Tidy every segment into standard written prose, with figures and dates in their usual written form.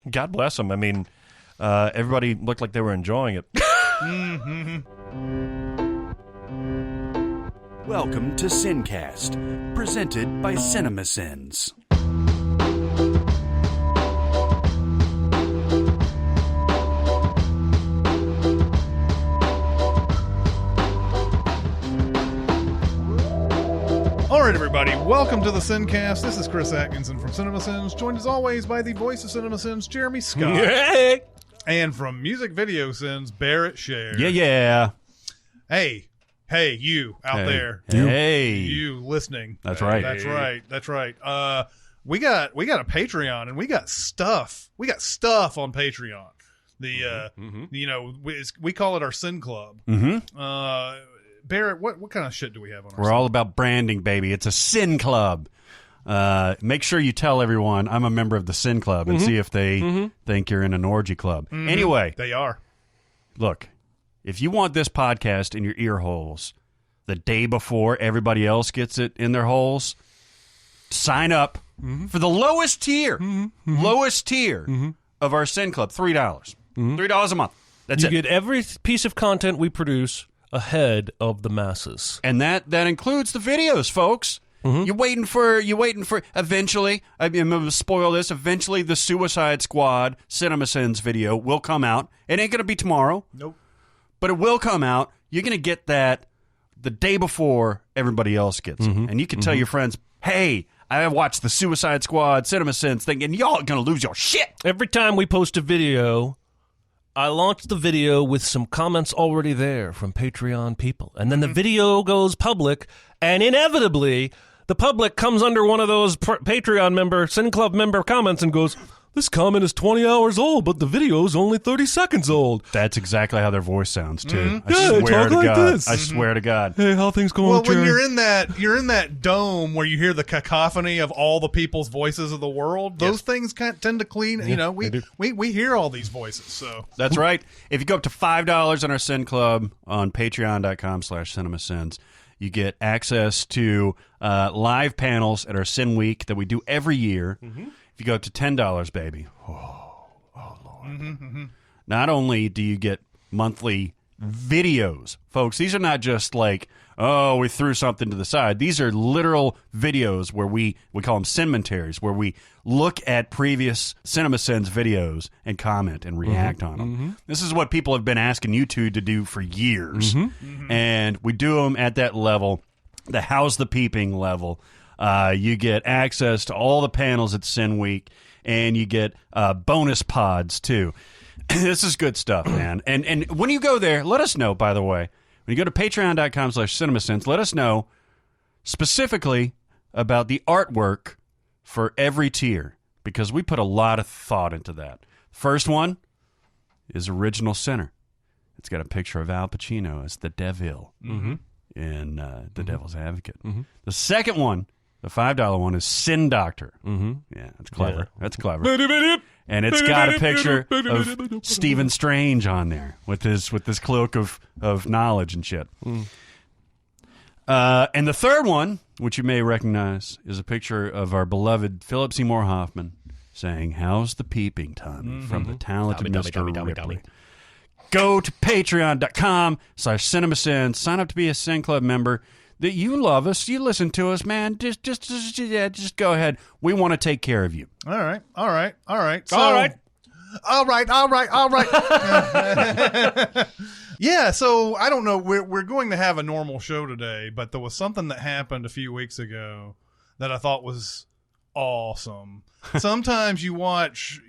God bless them. I mean, everybody looked like they were enjoying it. Welcome to SinCast, presented by Cinemasins. All right, everybody, welcome to the SinCast. This is Chris Atkinson from Cinemasins, joined as always by the voice of Cinemasins, Jeremy Scott. Hey! And from Music Video Sins, Barrett Sher. Yeah. Hey, you out there. Hey. You listening. That's right. That's right. We got a Patreon, and we got stuff. We got stuff on Patreon. We call it our Sin Club. Barrett, what kind of shit do we have on our We're all about branding, baby. It's a Sin Club. Make sure you tell everyone I'm a member of the Sin Club and see if they think you're in an orgy club. Anyway. They are. Look, if you want this podcast in your ear holes the day before everybody else gets it in their holes, sign up for the lowest tier. Lowest tier of our Sin Club, $3. $3 a month. That's it. You get every piece of content we produce ahead of the masses. And that includes the videos, folks. You're waiting for eventually, I'm going to spoil this, eventually the Suicide Squad Cinemasins video will come out. It ain't going to be tomorrow. Nope. But it will come out. You're going to get that the day before everybody else gets it. And you can tell your friends, hey, I watched the Suicide Squad Cinemasins thing, and y'all are going to lose your shit. Every time we post a video, I launch the video with some comments already there from Patreon people. And then the video goes public, and inevitably, the public comes under one of those Patreon member, Sin Club member comments and goes, this comment is 20 hours old, but the video is only 30 seconds old. That's exactly how their voice sounds, too. I swear to God. I swear to God. Hey, how things going? Well, when you're in that dome where you hear the cacophony of all the people's voices of the world, those things tend to clean. We hear all these voices. So that's right. If you go up to $5 in our Sin Club on patreon.com/cinemasins, you get access to live panels at our Sin Week that we do every year. If you go up to $10, baby, oh Lord. Not only do you get monthly videos, folks, these are not just like, oh, we threw something to the side. These are literal videos where we call them Cinmentaries, where we look at previous Cinemasins videos and comment and react on them. This is what people have been asking you two to do for years. And we do them at that level, the How's the Peeping level. You get access to all the panels at Sin Week, and you get bonus pods, too. This is good stuff, man. And when you go there, let us know, by the way. When you go to patreon.com/cinemasins, let us know specifically about the artwork for every tier, because we put a lot of thought into that. First one is Original Sinner. It's got a picture of Al Pacino as the devil in The Devil's Advocate. The second one, the $5 one, is Sin Doctor. Yeah, that's clever. Yeah. That's clever. And it's got a picture of Stephen Strange on there with this cloak of knowledge and shit. And the third one, which you may recognize, is a picture of our beloved Philip Seymour Hoffman saying, "How's the peeping, Tommy?" from the talented Mr. Ripley. Go to patreon.com/cinemasins. Sign up to be a Sin Club member. That you love us, you listen to us, man. Just go ahead. We want to take care of you. All right. So, All right. Yeah, so I don't know. We're going to have a normal show today, but there was something that happened a few weeks ago that I thought was awesome. Sometimes you watch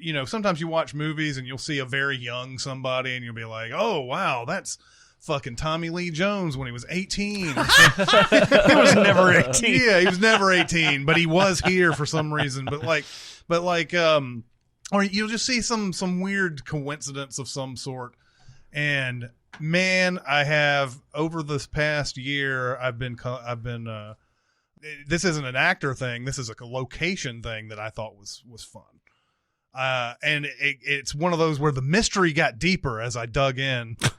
movies and you'll see a very young somebody and you'll be like, oh, wow, that's fucking Tommy Lee Jones when he was 18. He was never 18. Yeah, he was never 18, but he was here for some reason. Or you'll just see some weird coincidence of some sort. And man, I have over this past year, I've been this isn't an actor thing. This is a location thing that I thought was fun. And it's one of those where the mystery got deeper as I dug into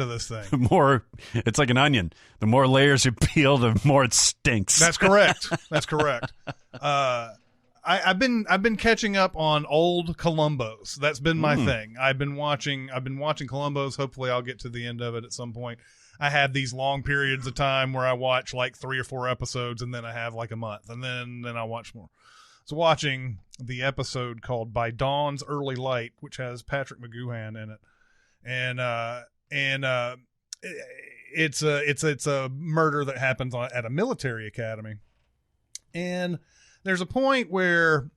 this thing. It's like an onion. The more layers you peel, the more it stinks. That's correct. I've been catching up on old Columbos. That's been my thing. I've been watching Columbos. Hopefully I'll get to the end of it at some point. I have these long periods of time where I watch like 3 or 4 episodes, and then I have like a month, and then I watch more. So watching the episode called By Dawn's Early Light, which has Patrick McGoohan in it, and it's a murder that happens at a military academy, and there's a point where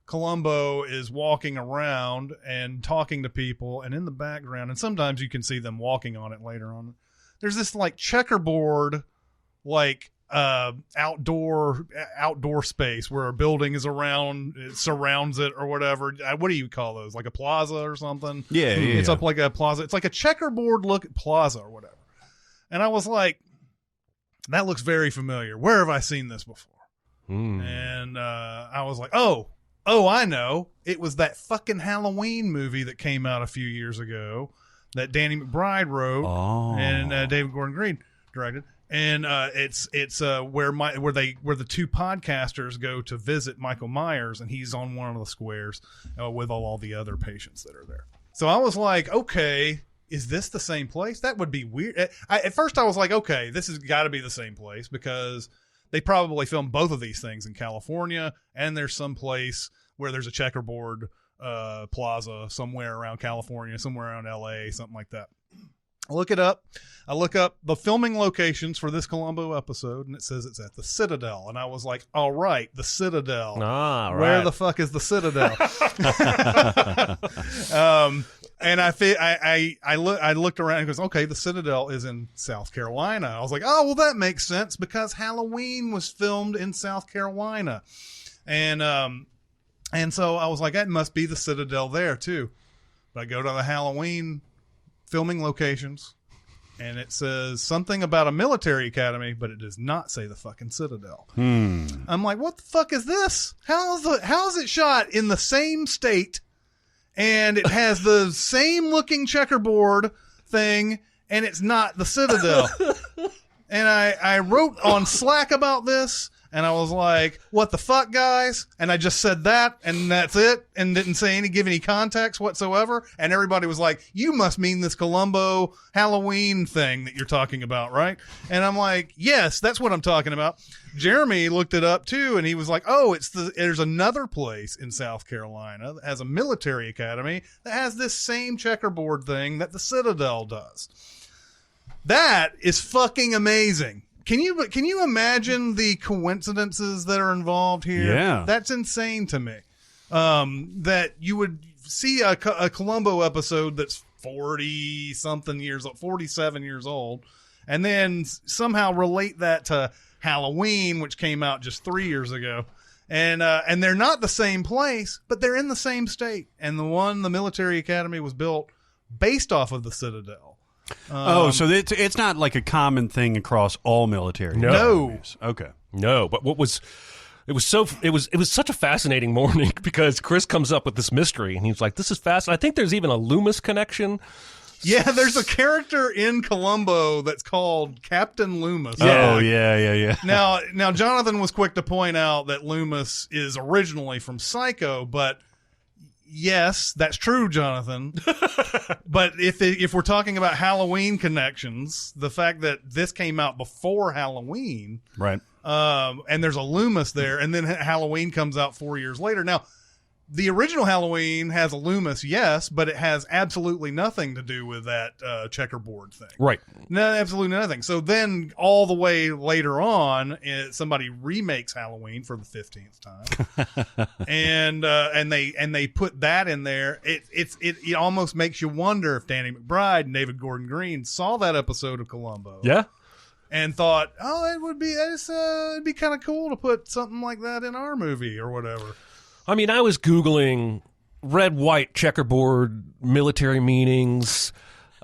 Columbo is walking around and talking to people, and in the background, and sometimes you can see them walking on it later on, there's this like checkerboard, like outdoor space where a building is around, it surrounds it or whatever. What do you call those? Like a plaza or something? Yeah. It's up like a plaza. It's like a checkerboard look plaza or whatever. And I was like, that looks very familiar. Where have I seen this before? And I was like, oh, I know. It was that fucking Halloween movie that came out a few years ago that Danny McBride wrote and David Gordon Green directed. And it's where the two podcasters go to visit Michael Myers, and he's on one of the squares with all the other patients that are there. So I was like, okay, is this the same place? That would be weird. At first I was like, okay, this has got to be the same place because they probably filmed both of these things in California, and there's some place where there's a checkerboard plaza somewhere around California, somewhere around LA, something like that. I look it up. I look up the filming locations for this Columbo episode, and it says it's at the Citadel. And I was like, all right, the Citadel. Right. Where the fuck is the Citadel? And I looked around and goes, okay, the Citadel is in South Carolina. I was like, oh, well, that makes sense because Halloween was filmed in South Carolina. And so I was like, that must be the Citadel there too. But I go to the Halloween filming locations, and it says something about a military academy, but it does not say the fucking Citadel. I'm like, what the fuck is this? How is it shot in the same state, and it has the same looking checkerboard thing, and it's not the Citadel? And I wrote on Slack about this, and I was like, what the fuck, guys? And I just said that, and that's it, and didn't give any context whatsoever. And everybody was like, you must mean this Columbo Halloween thing that you're talking about, right? And I'm like, yes, that's what I'm talking about. Jeremy looked it up too, and he was like, oh, there's another place in South Carolina that has a military academy that has this same checkerboard thing that the Citadel does. That is fucking amazing. Can you imagine the coincidences that are involved here? Yeah. That's insane to me. That you would see a Columbo episode that's 47 years old, and then somehow relate that to Halloween, which came out just 3 years ago. And they're not the same place, but they're in the same state. And the military academy was built based off of the Citadel. So it's not like a common thing across all military. No. Okay. No, but it was such a fascinating morning because Chris comes up with this mystery, and he's like, this is fast. I think there's even a Loomis connection. Yeah, there's a character in Columbo that's called Captain Loomis. Oh, yeah. Now Jonathan was quick to point out that Loomis is originally from Psycho, but yes, that's true, Jonathan. But if we're talking about Halloween connections, the fact that this came out before Halloween, right? And there's a Loomis there, and then Halloween comes out 4 years later. Now, the original Halloween has a Loomis, yes, but it has absolutely nothing to do with that checkerboard thing. Right. No, absolutely nothing. So then all the way later on, somebody remakes Halloween for the 15th time. and they put that in there. It almost makes you wonder if Danny McBride and David Gordon Green saw that episode of Columbo. Yeah. And thought, oh, it'd be kind of cool to put something like that in our movie or whatever. I mean, I was Googling red, white, checkerboard, military meanings.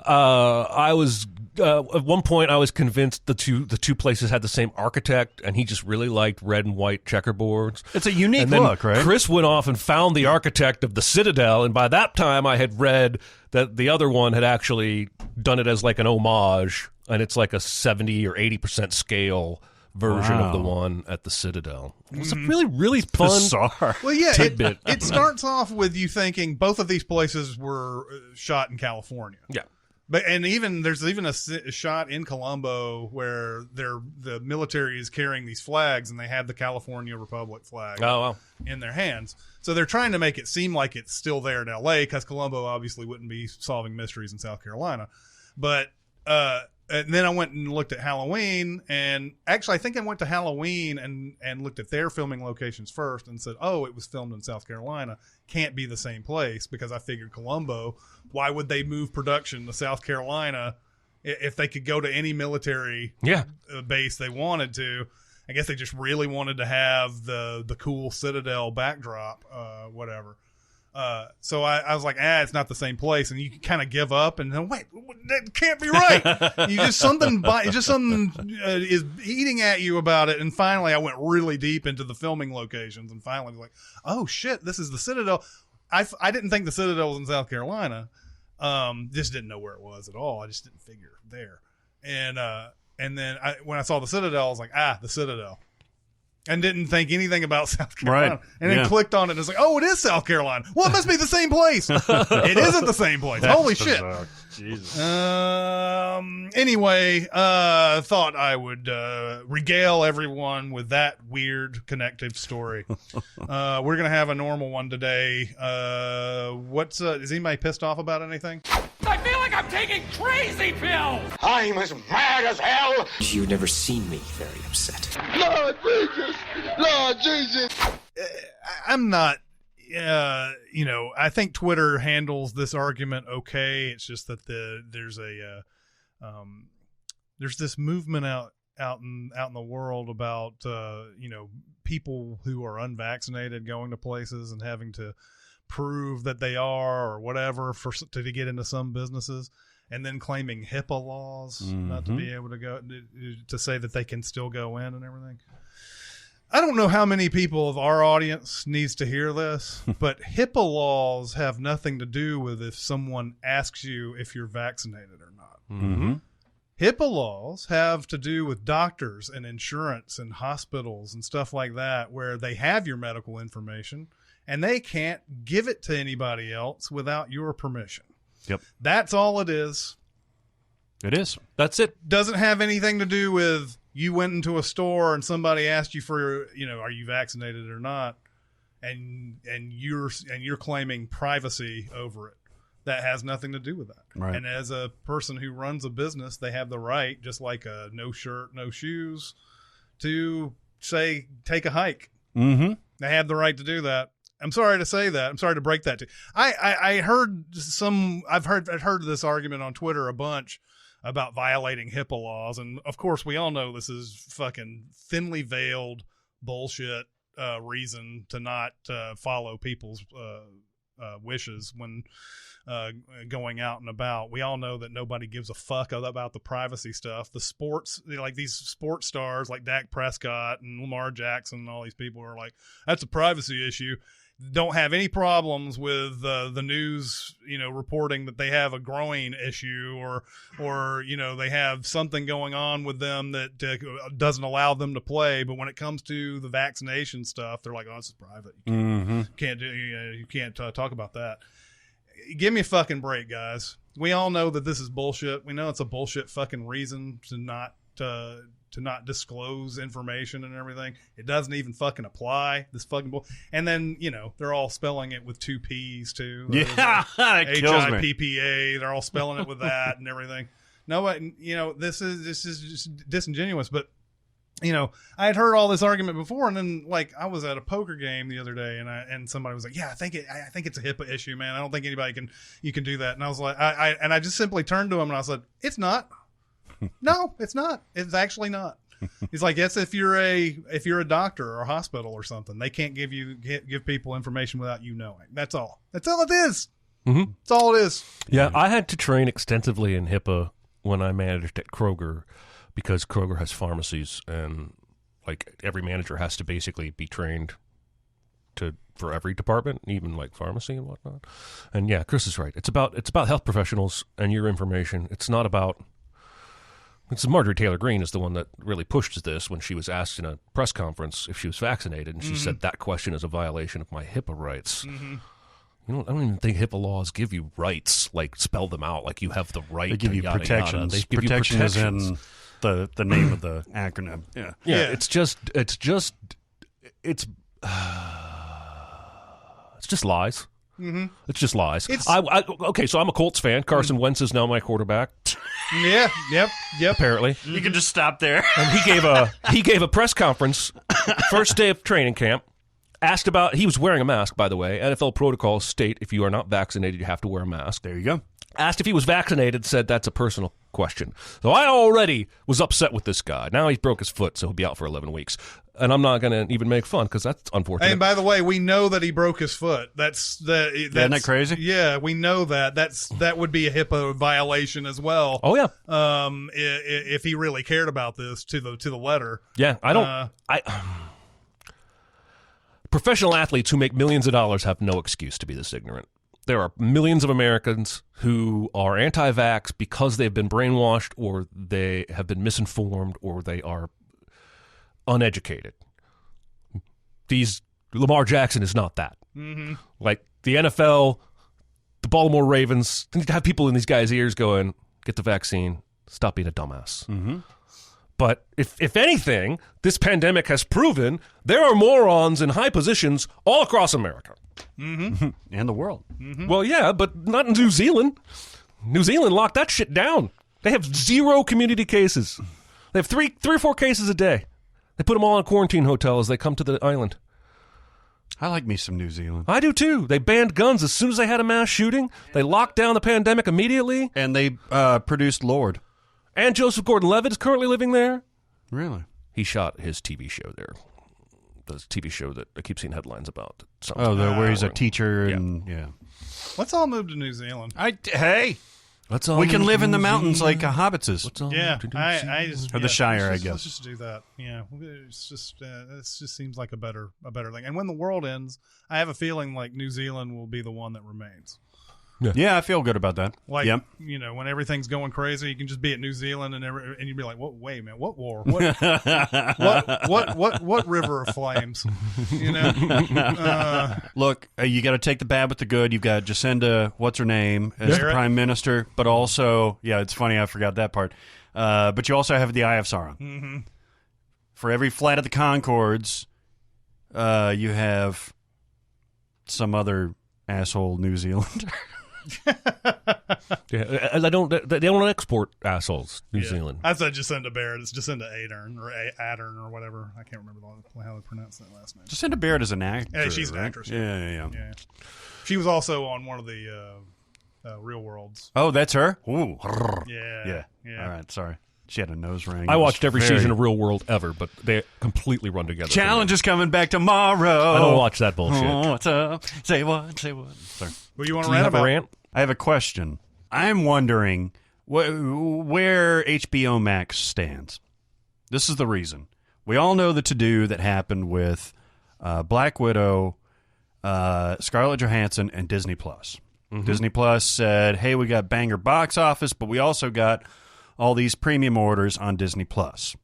I was at one point I was convinced the two places had the same architect, and he just really liked red and white checkerboards. It's a unique look, right? Chris went off and found the architect of the Citadel, and by that time I had read that the other one had actually done it as like an homage, and it's like a 70 or 80% scale version of the one at the Citadel. It was a really, really fun Bizarre. Well, yeah, tidbit. it starts off with you thinking both of these places were shot in California. Yeah. But there's even a shot in Colombo where the military is carrying these flags and they have the California Republic flag in their hands. So they're trying to make it seem like it's still there in L.A. because Colombo obviously wouldn't be solving mysteries in South Carolina. But and then I went and looked at Halloween, and actually I think I went to Halloween and looked at their filming locations first and said, oh, it was filmed in South Carolina. Can't be the same place, because I figured Colombo, why would they move production to South Carolina if they could go to any military base they wanted to? I guess they just really wanted to have the cool Citadel backdrop, whatever. So I was like, it's not the same place, and you kind of give up, and then wait, that can't be right. You just something is eating at you about it, and finally I went really deep into the filming locations, and finally was like, oh shit, this is the Citadel. I didn't think the Citadel was in South Carolina, just didn't know where it was at all. I just didn't figure there, and then when I saw the Citadel, I was like, the Citadel. And didn't think anything about South Carolina. Right. And then clicked on it and it's like, oh, it is South Carolina. Well, it must be the same place. It isn't the same place. Holy shit. Jesus. Anyway, thought I would regale everyone with that weird connective story. We're going to have a normal one today. Is anybody pissed off about anything? I feel like I'm taking crazy pills! I'm as mad as hell! You've never seen me very upset. Lord Jesus! Lord Jesus! I'm not, I think Twitter handles this argument okay. It's just that there's this movement out in the world about, people who are unvaccinated going to places and having to prove that they are or whatever to get into some businesses, and then claiming HIPAA laws not to be able to go, to say that they can still go in and everything. I don't know how many people of our audience needs to hear this, but HIPAA laws have nothing to do with if someone asks you if you're vaccinated or not. Mm-hmm. HIPAA laws have to do with doctors and insurance and hospitals and stuff like that, where they have your medical information and they can't give it to anybody else without your permission. Yep. That's all it is. It is. That's it. Doesn't have anything to do with you went into a store and somebody asked you for, are you vaccinated or not? And you're claiming privacy over it. That has nothing to do with that. Right. And as a person who runs a business, they have the right, just like a no shirt, no shoes, to say, take a hike. Mm-hmm. They have the right to do that. I'm sorry to say that. I'm sorry to break that to you. I've heard this argument on Twitter a bunch about violating HIPAA laws. And of course we all know this is fucking thinly veiled bullshit, reason to not, follow people's, wishes when, going out and about. We all know that nobody gives a fuck about the privacy stuff. The sports, like these sports stars like Dak Prescott and Lamar Jackson and all these people are like, that's a privacy issue. Don't have any problems with the news, reporting that they have a growing issue or they have something going on with them that doesn't allow them to play. But when it comes to the vaccination stuff, they're like, oh, this is private. You can't talk about that. Give me a fucking break, guys. We all know that this is bullshit. We know it's a bullshit fucking reason to not disclose information and everything. It doesn't even fucking apply. This fucking and then they're all spelling it with 2 P's too. Yeah, that kills me. HIPPA. They're all spelling it with that and everything. No, this is just disingenuous. But I had heard all this argument before, and then I was at a poker game the other day, and somebody was like, "Yeah, I think it's a HIPAA issue, man. I don't think anybody can do that." And I was like, I just simply turned to him and I said, "It's not." No, it's not. It's actually not. He's like, yes, if you're a doctor or a hospital or something, they can't give people information without you knowing. That's all. That's all it is. Mm-hmm. That's all it is. Yeah, I had to train extensively in HIPAA when I managed at Kroger, because Kroger has pharmacies, and every manager has to basically be trained for every department, even pharmacy and whatnot. And yeah, Chris is right. It's about health professionals and your information. It's not about It's Marjorie Taylor Greene is the one that really pushed this when she was asked in a press conference if she was vaccinated, and she said that question is a violation of my HIPAA rights. I don't even think HIPAA laws give you rights, like spell them out, like you have the right. They give to you yada, protections. Yada. They give Protection you is protections. in the name of the acronym. Yeah. It's just lies. It's just lies. Okay, so I'm a Colts fan. Carson Wentz is now my quarterback. Yeah. Yep. Apparently, You can just stop there. and he gave a press conference first day of training camp. Asked about, he was wearing a mask, by the way. NFL protocols state if you are not vaccinated, you have to wear a mask. There you go. Asked if he was vaccinated, said that's a personal question. So I already was upset with this guy. Now he's broke his foot, so he'll be out for 11 weeks. And I'm not going to even make fun because that's unfortunate. And by the way, we know that he broke his foot. That's Isn't that crazy? Yeah, we know that. That would be a HIPAA violation as well. Oh, yeah. If he really cared about this to the letter. Yeah, professional athletes who make millions of dollars have no excuse to be this ignorant. There are millions of Americans who are anti-vax because they've been brainwashed or they have been misinformed or they are uneducated. Lamar Jackson is not that. Like the NFL, the Baltimore Ravens, they need to have people in these guys' ears going, get the vaccine, stop being a dumbass. But if anything, this pandemic has proven there are morons in high positions all across America. And the world. Well, yeah, but not in New Zealand. New Zealand locked that shit down. They have 0 community cases. They have three or four cases a day. They put them all in quarantine hotels as they come to the island. I like me some New Zealand. I do too. They banned guns as soon as they had a mass shooting. They locked down the pandemic immediately. And they produced Lord. And Joseph Gordon-Levitt is currently living there. Really? He shot his TV show there. The TV show that I keep seeing headlines about. Where he's a teacher and Let's all move to New Zealand. Hey, we can live in the mountains like hobbitses. Yeah, I just Or the Shire, let's I guess. Let's just do that. Yeah, it's just this just seems like a better thing. And when the world ends, I have a feeling like New Zealand will be the one that remains. Yeah, I feel good about that. Like, yep. When everything's going crazy, you can just be at New Zealand and you'd be like, "What? Wait, man, what war? What? what river of flames?" Look, you got to take the bad with the good. You've got Jacinda, what's her name, as the prime minister, but also, it's funny, I forgot that part. But you also have the Eye of Sauron. For every flight of the Concords, you have some other asshole New Zealander. They don't export assholes, New Zealand. I said Jacinda Barrett. It's Jacinda Ardern or whatever. I can't remember how they pronounce that last name. Jacinda Barrett is an actor. Yeah, she's an actress. Yeah. She was also on one of the Real Worlds. Oh, that's her? Ooh. Yeah. All right, sorry. She had a nose ring. I watched every season of Real World ever, but they completely run together. Challenge is coming back tomorrow. I don't watch that bullshit. Oh, what's up? Say what? Sorry. Well, you want Do to you rant have about? a rant? I have a question. I'm wondering where HBO Max stands. This is the reason. We all know the to-do that happened with Black Widow, Scarlett Johansson, and Disney+. Disney Plus said, hey, we got banger box office, but we also got all these premium orders on Disney Plus.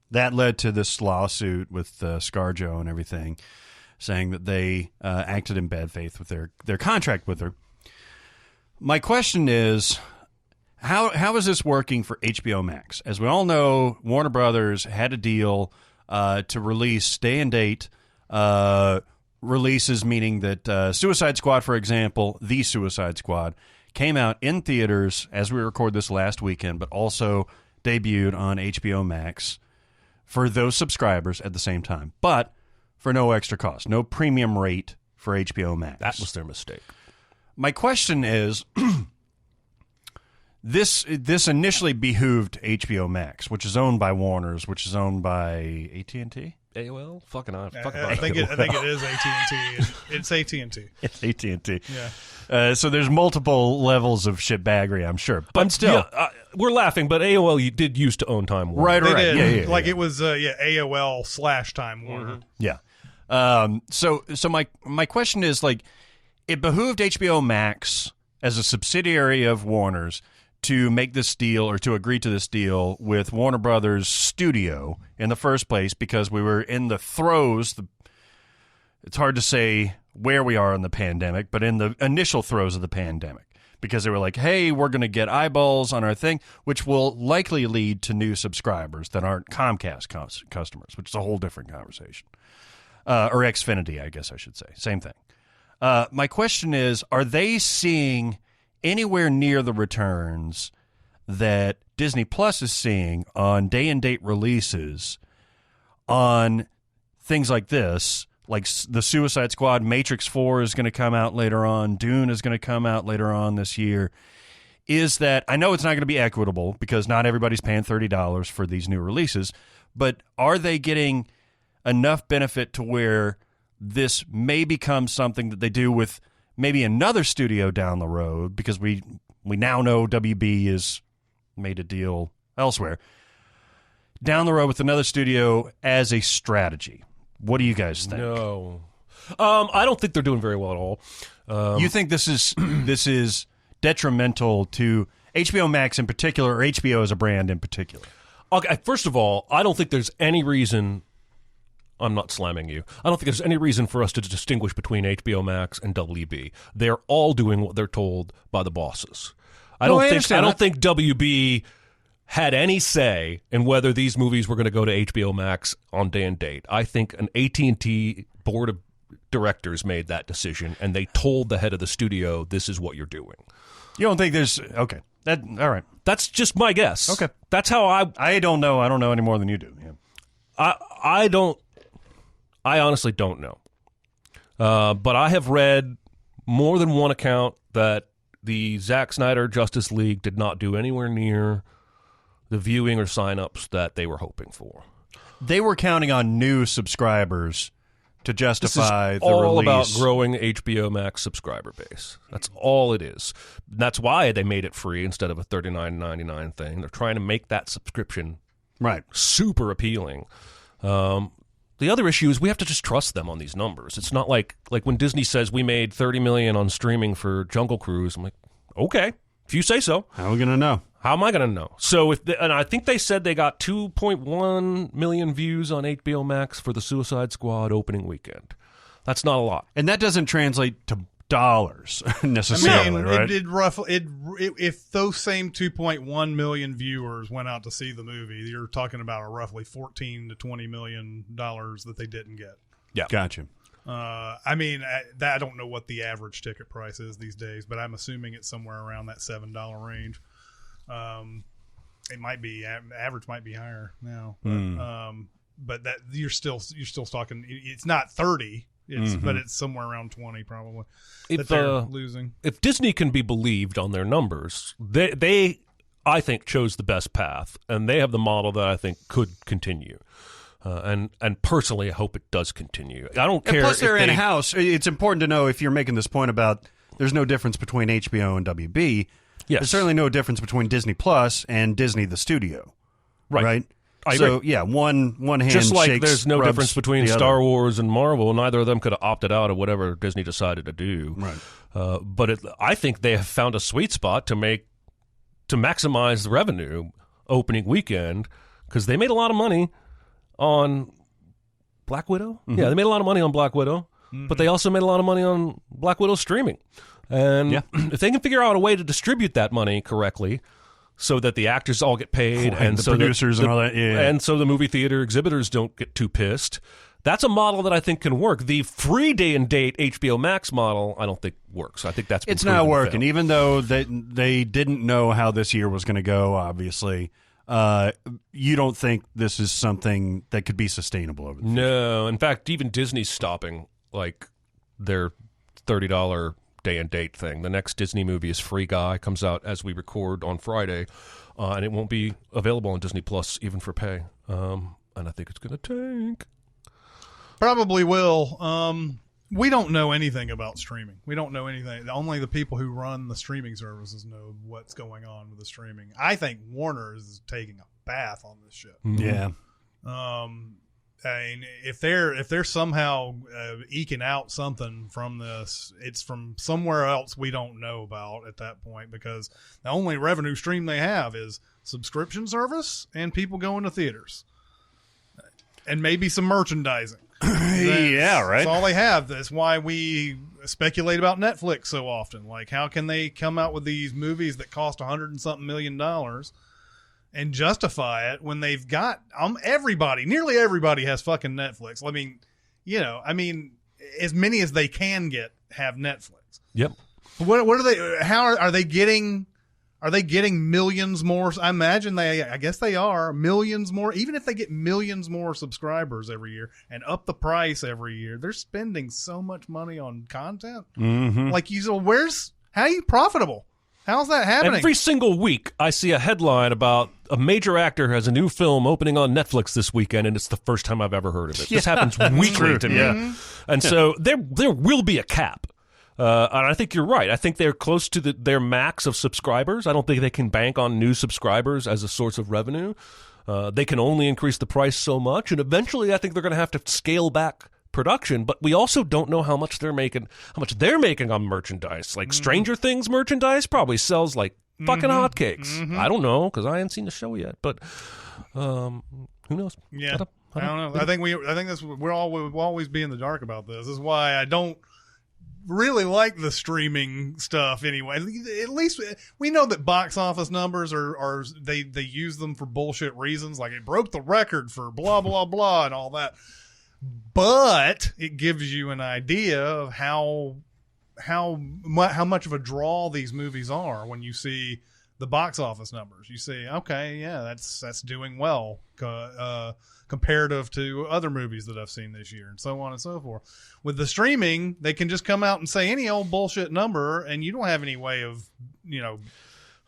That led to this lawsuit with ScarJo and everything, saying that they acted in bad faith with their contract with her. My question is, how is this working for HBO Max? As we all know, Warner Brothers had a deal to release day and date releases, meaning that Suicide Squad, for example, The Suicide Squad, came out in theaters as we record this last weekend, but also debuted on HBO Max for those subscribers at the same time, but for no extra cost, no premium rate for HBO Max. That was their mistake. My question is, this initially behooved HBO Max, which is owned by Warner's, which is owned by AT&T? AOL? I think it is AT&T. It's AT&T. It's AT&T. Yeah. So there's multiple levels of shitbaggery, I'm sure. But still. Yeah, we're laughing, but AOL you did used to own Time Warner. Right. Did. Yeah. Like it was AOL / Time Warner. Yeah. So my question is, like, it behooved HBO Max as a subsidiary of Warner's to make this deal or to agree to this deal with Warner Brothers Studio in the first place because we were in the throes. It's hard to say where we are in the pandemic, but in the initial throes of the pandemic. Because they were like, hey, we're going to get eyeballs on our thing, which will likely lead to new subscribers that aren't Comcast customers, which is a whole different conversation. Or Xfinity, I guess I should say. Same thing. My question is, are they seeing anywhere near the returns that Disney Plus is seeing on day-and-date releases on things like this? Like the Suicide Squad, Matrix 4 is going to come out later on. Dune is going to come out later on this year. Is that, I know it's not going to be equitable because not everybody's paying $30 for these new releases, but are they getting enough benefit to where this may become something that they do with maybe another studio down the road? Because we now know WB has made a deal elsewhere. Down the road with another studio as a strategy. What do you guys think? No. I don't think they're doing very well at all. You think this is detrimental to HBO Max in particular, or HBO as a brand in particular? Okay, first of all, I don't think there's any reason. I'm not slamming you. I don't think there's any reason for us to distinguish between HBO Max and WB. They're all doing what they're told by the bosses. I don't think WB had any say in whether these movies were going to go to HBO Max on day and date. I think an AT&T board of directors made that decision, and they told the head of the studio, this is what you're doing. You don't think there's... Okay. All right. That's just my guess. Okay. That's how I don't know. I don't know any more than you do. Yeah. I honestly don't know. But I have read more than one account that the Zack Snyder Justice League did not do anywhere near the viewing or signups that they were hoping for. They were counting on new subscribers to justify this is the all release. about growing HBO Max subscriber base. That's all it is. That's why they made it free instead of a $39.99 thing. They're trying to make that subscription super appealing. The other issue is we have to just trust them on these numbers. It's not like when Disney says we made $30 million on streaming for Jungle Cruise. I'm like, okay, if you say so. How are we going to know? How am I going to know? So and I think they said they got 2.1 million views on HBO Max for the Suicide Squad opening weekend. That's not a lot. And that doesn't translate to dollars necessarily, right? If those same 2.1 million viewers went out to see the movie, you're talking about a roughly $14 to $20 million that they didn't get. Yeah. Gotcha. I don't know what the average ticket price is these days, but I'm assuming it's somewhere around that $7 range. It might be average might be higher now, but that you're still talking. It's not 30. But it's somewhere around 20 probably that they're losing. If Disney can be believed on their numbers, they I think chose the best path, and they have the model that I think could continue. And personally, I hope it does continue. I don't care. And plus, they're in-house. It's important to know if you're making this point about there's no difference between HBO and WB. Yes. There's certainly no difference between Disney Plus and Disney the studio. Right? I so, agree. yeah, one hand just like shakes, there's no rubs difference between the Star other. Wars and Marvel. Neither of them could have opted out of whatever Disney decided to do. Right. But I think they have found a sweet spot to maximize the revenue opening weekend because they made a lot of money on Black Widow. Mm-hmm. Yeah, they made a lot of money on Black Widow, but they also made a lot of money on Black Widow streaming. And if they can figure out a way to distribute that money correctly, so that the actors all get paid, and the so producers and all that, and so the movie theater exhibitors don't get too pissed. That's a model that I think can work. The free day and date HBO Max model, I don't think works. I think it's not working, even though they didn't know how this year was going to go. Obviously, you don't think this is something that could be sustainable over the future? No, in fact, even Disney's stopping like their $30 day and date thing. The next Disney movie is Free Guy, comes out as we record on Friday, and it won't be available on Disney Plus even for pay. And I think it's going to tank. Probably will. We don't know anything about streaming. We don't know anything. Only the people who run the streaming services know what's going on with the streaming. I think Warner is taking a bath on this shit. Yeah. I mean, if they're somehow eking out something from this, it's from somewhere else we don't know about at that point, because the only revenue stream they have is subscription service and people going to theaters and maybe some merchandising. Yeah, right. That's all they have. That's why we speculate about Netflix so often. Like, how can they come out with these movies that cost $100 and something million and justify it when they've got nearly everybody has fucking Netflix. I mean, as many as they can get have Netflix. Yep. What are they? How are they getting? Are they getting millions more? I imagine I guess they are millions more. Even if they get millions more subscribers every year and up the price every year, they're spending so much money on content. Mm-hmm. Like, how are you profitable? How's that happening? Every single week, I see a headline about a major actor has a new film opening on Netflix this weekend, and it's the first time I've ever heard of it. This happens weekly to me. Yeah. And so there will be a cap. And I think you're right. I think they're close to their max of subscribers. I don't think they can bank on new subscribers as a source of revenue. They can only increase the price so much, and eventually I think they're going to have to scale back production. But we also don't know how much they're making on merchandise. Like Stranger Things merchandise probably sells like fucking hotcakes. I don't know because I haven't seen the show yet. But who knows? Yeah, I don't know. I think we'll always be in the dark about this. This is why I don't really like the streaming stuff anyway. At least we know that box office numbers are they use them for bullshit reasons, like it broke the record for blah blah blah and all that, but it gives you an idea of how much of a draw these movies are. When you see the box office numbers, you see, okay, yeah, that's doing well comparative to other movies that I've seen this year, and so on and so forth. With the streaming, they can just come out and say any old bullshit number, and you don't have any way of,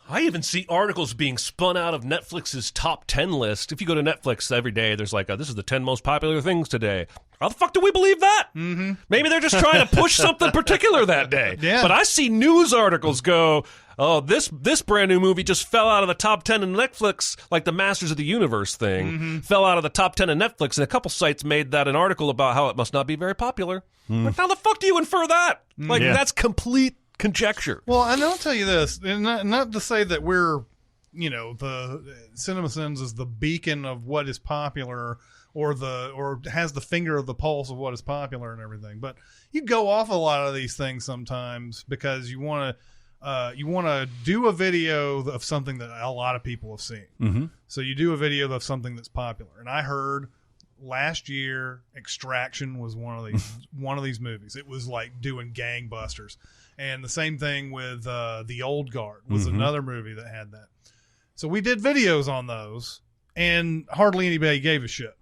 I even see articles being spun out of Netflix's top 10 list. If you go to Netflix every day, there's like, this is the 10 most popular things today. How the fuck do we believe that? Mm-hmm. Maybe they're just trying to push something particular that day. Yeah. But I see news articles go, oh, this brand new movie just fell out of the top 10 in Netflix, like the Masters of the Universe thing, fell out of the top 10 in Netflix, and a couple sites made that an article about how it must not be very popular. Like, how the fuck do you infer that? Like, that's complete conjecture. Well, and I'll tell you this, and not to say that we're, the Cinemasins is the beacon of what is popular or has the finger of the pulse of what is popular and everything, but you go off a lot of these things sometimes because you want to do a video of something that a lot of people have seen. Mm-hmm. So you do a video of something that's popular, and I heard last year Extraction was one of these movies. It was like doing gangbusters. And the same thing with The Old Guard was another movie that had that. So we did videos on those, and hardly anybody gave a shit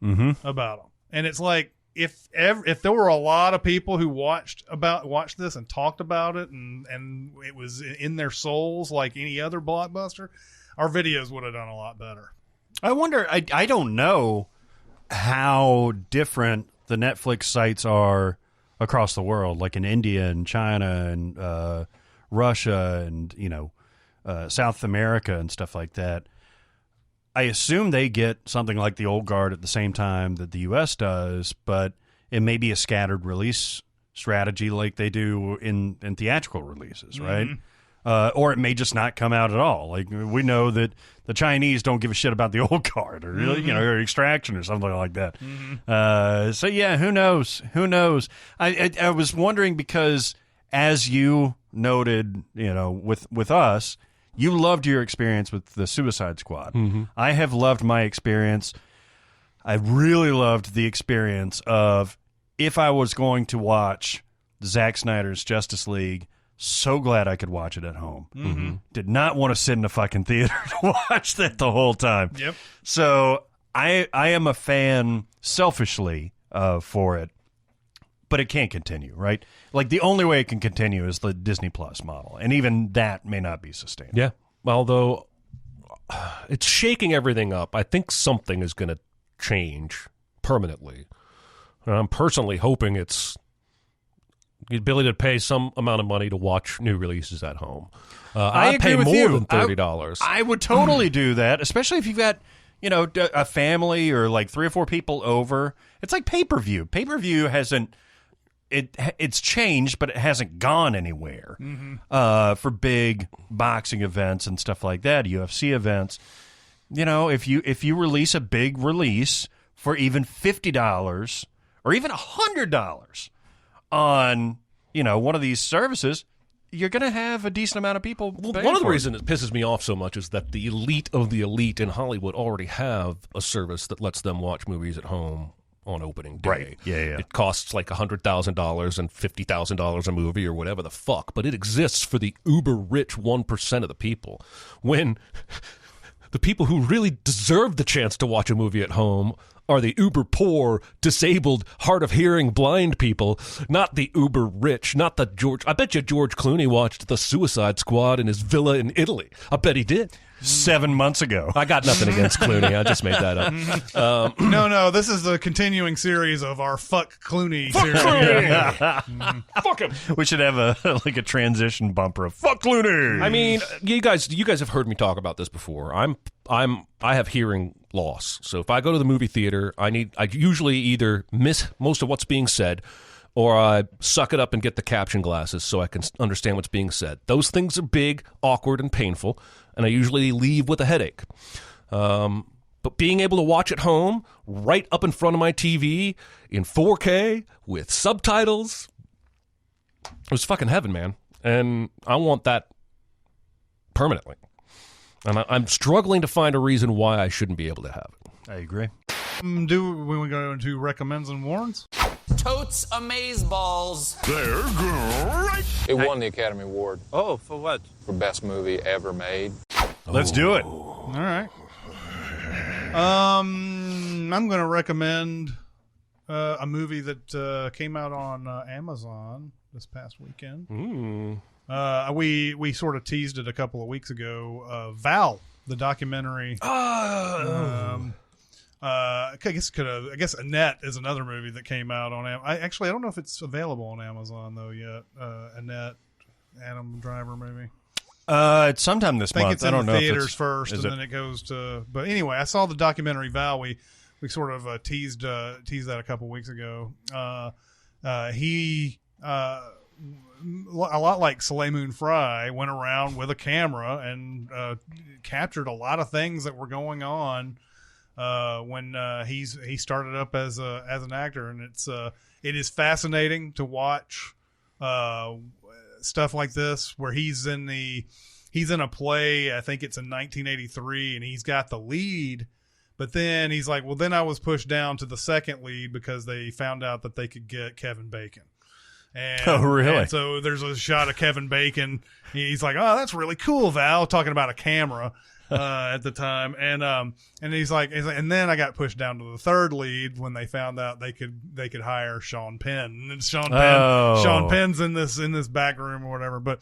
about them. And it's like, if there were a lot of people who watched this and talked about it, and it was in their souls like any other blockbuster, our videos would have done a lot better. I wonder, I don't know how different the Netflix sites are across the world, like in India and China and Russia and South America and stuff like that. I assume they get something like The Old Guard at the same time that the U.S. does, but it may be a scattered release strategy like they do in theatrical releases, right? Or it may just not come out at all. Like, we know that the Chinese don't give a shit about The Old Guard or or Extraction or something like that. So yeah, who knows? Who knows? I was wondering because, as you noted, with us, you loved your experience with the Suicide Squad. I have loved my experience. I really loved the experience of, if I was going to watch Zack Snyder's Justice League, so glad I could watch it at home. Did not want to sit in a fucking theater to watch that the whole time. Yep. So I am a fan selfishly for it, but it can't continue, right? Like, the only way it can continue is the Disney Plus model, and even that may not be sustainable. Yeah. Although it's shaking everything up, I think something is going to change permanently. And I'm personally hoping it's the ability to pay some amount of money to watch new releases at home. I pay agree with more you. than $30. I would totally do that, especially if you've got a family or like 3 or 4 people over. It's like pay-per-view. Pay-per-view hasn't it's changed, but it hasn't gone anywhere. For big boxing events and stuff like that, UFC events. If you release a big release for even $50 or even $100 on one of these services, you're going to have a decent amount of people. One of the reasons it pisses me off so much is that the elite of the elite in Hollywood already have a service that lets them watch movies at home on opening day. Right. Yeah. It costs like $100,000 and $50,000 a movie or whatever the fuck, but it exists for the uber rich 1% of the people. When the people who really deserve the chance to watch a movie at home are the uber poor, disabled, hard of hearing, blind people, not the uber rich, not the I bet you George Clooney watched The Suicide Squad in his villa in Italy. I bet he did. 7 months ago. I got nothing against Clooney. I just made that up. No, this is the continuing series of our Fuck Clooney series. Fuck him. We should have a transition bumper of Fuck Clooney. I mean, you guys have heard me talk about this before. I have hearing loss. So if I go to the movie theater, I usually either miss most of what's being said, or I suck it up and get the caption glasses so I can understand what's being said. Those things are big, awkward, and painful, and I usually leave with a headache. But being able to watch at home, right up in front of my TV, in 4K, with subtitles, it was fucking heaven, man. And I want that permanently. And I'm struggling to find a reason why I shouldn't be able to have it. I agree. When we go into recommends and warns? Totes amazeballs. They're great. It won the Academy Award. Oh, for what? For best movie ever made. Let's do it. All right. I'm going to recommend a movie that came out on Amazon this past weekend. We sort of teased it a couple of weeks ago. Val, the documentary. I guess Annette is another movie that came out on. I don't know if it's available on Amazon though yet. Annette, Adam Driver movie. It's sometime this month. I think it's in I don't the know theaters if first, and then it goes to. But anyway, I saw the documentary Val. We sort of teased that a couple weeks ago. He a lot like Soleil Moon Frye went around with a camera and captured a lot of things that were going on when he started up as an actor, and it is fascinating to watch stuff like this where he's in a play. I think it's in 1983, and he's got the lead, but then he's like, well, then I was pushed down to the second lead because they found out that they could get Kevin Bacon. And, oh, really? And so there's a shot of Kevin Bacon. He's like, oh, that's really cool, Val, talking about a camera at the time. And he's like, and then I got pushed down to the third lead when they found out they could hire Sean Penn. And Sean Penn's in this back room or whatever. But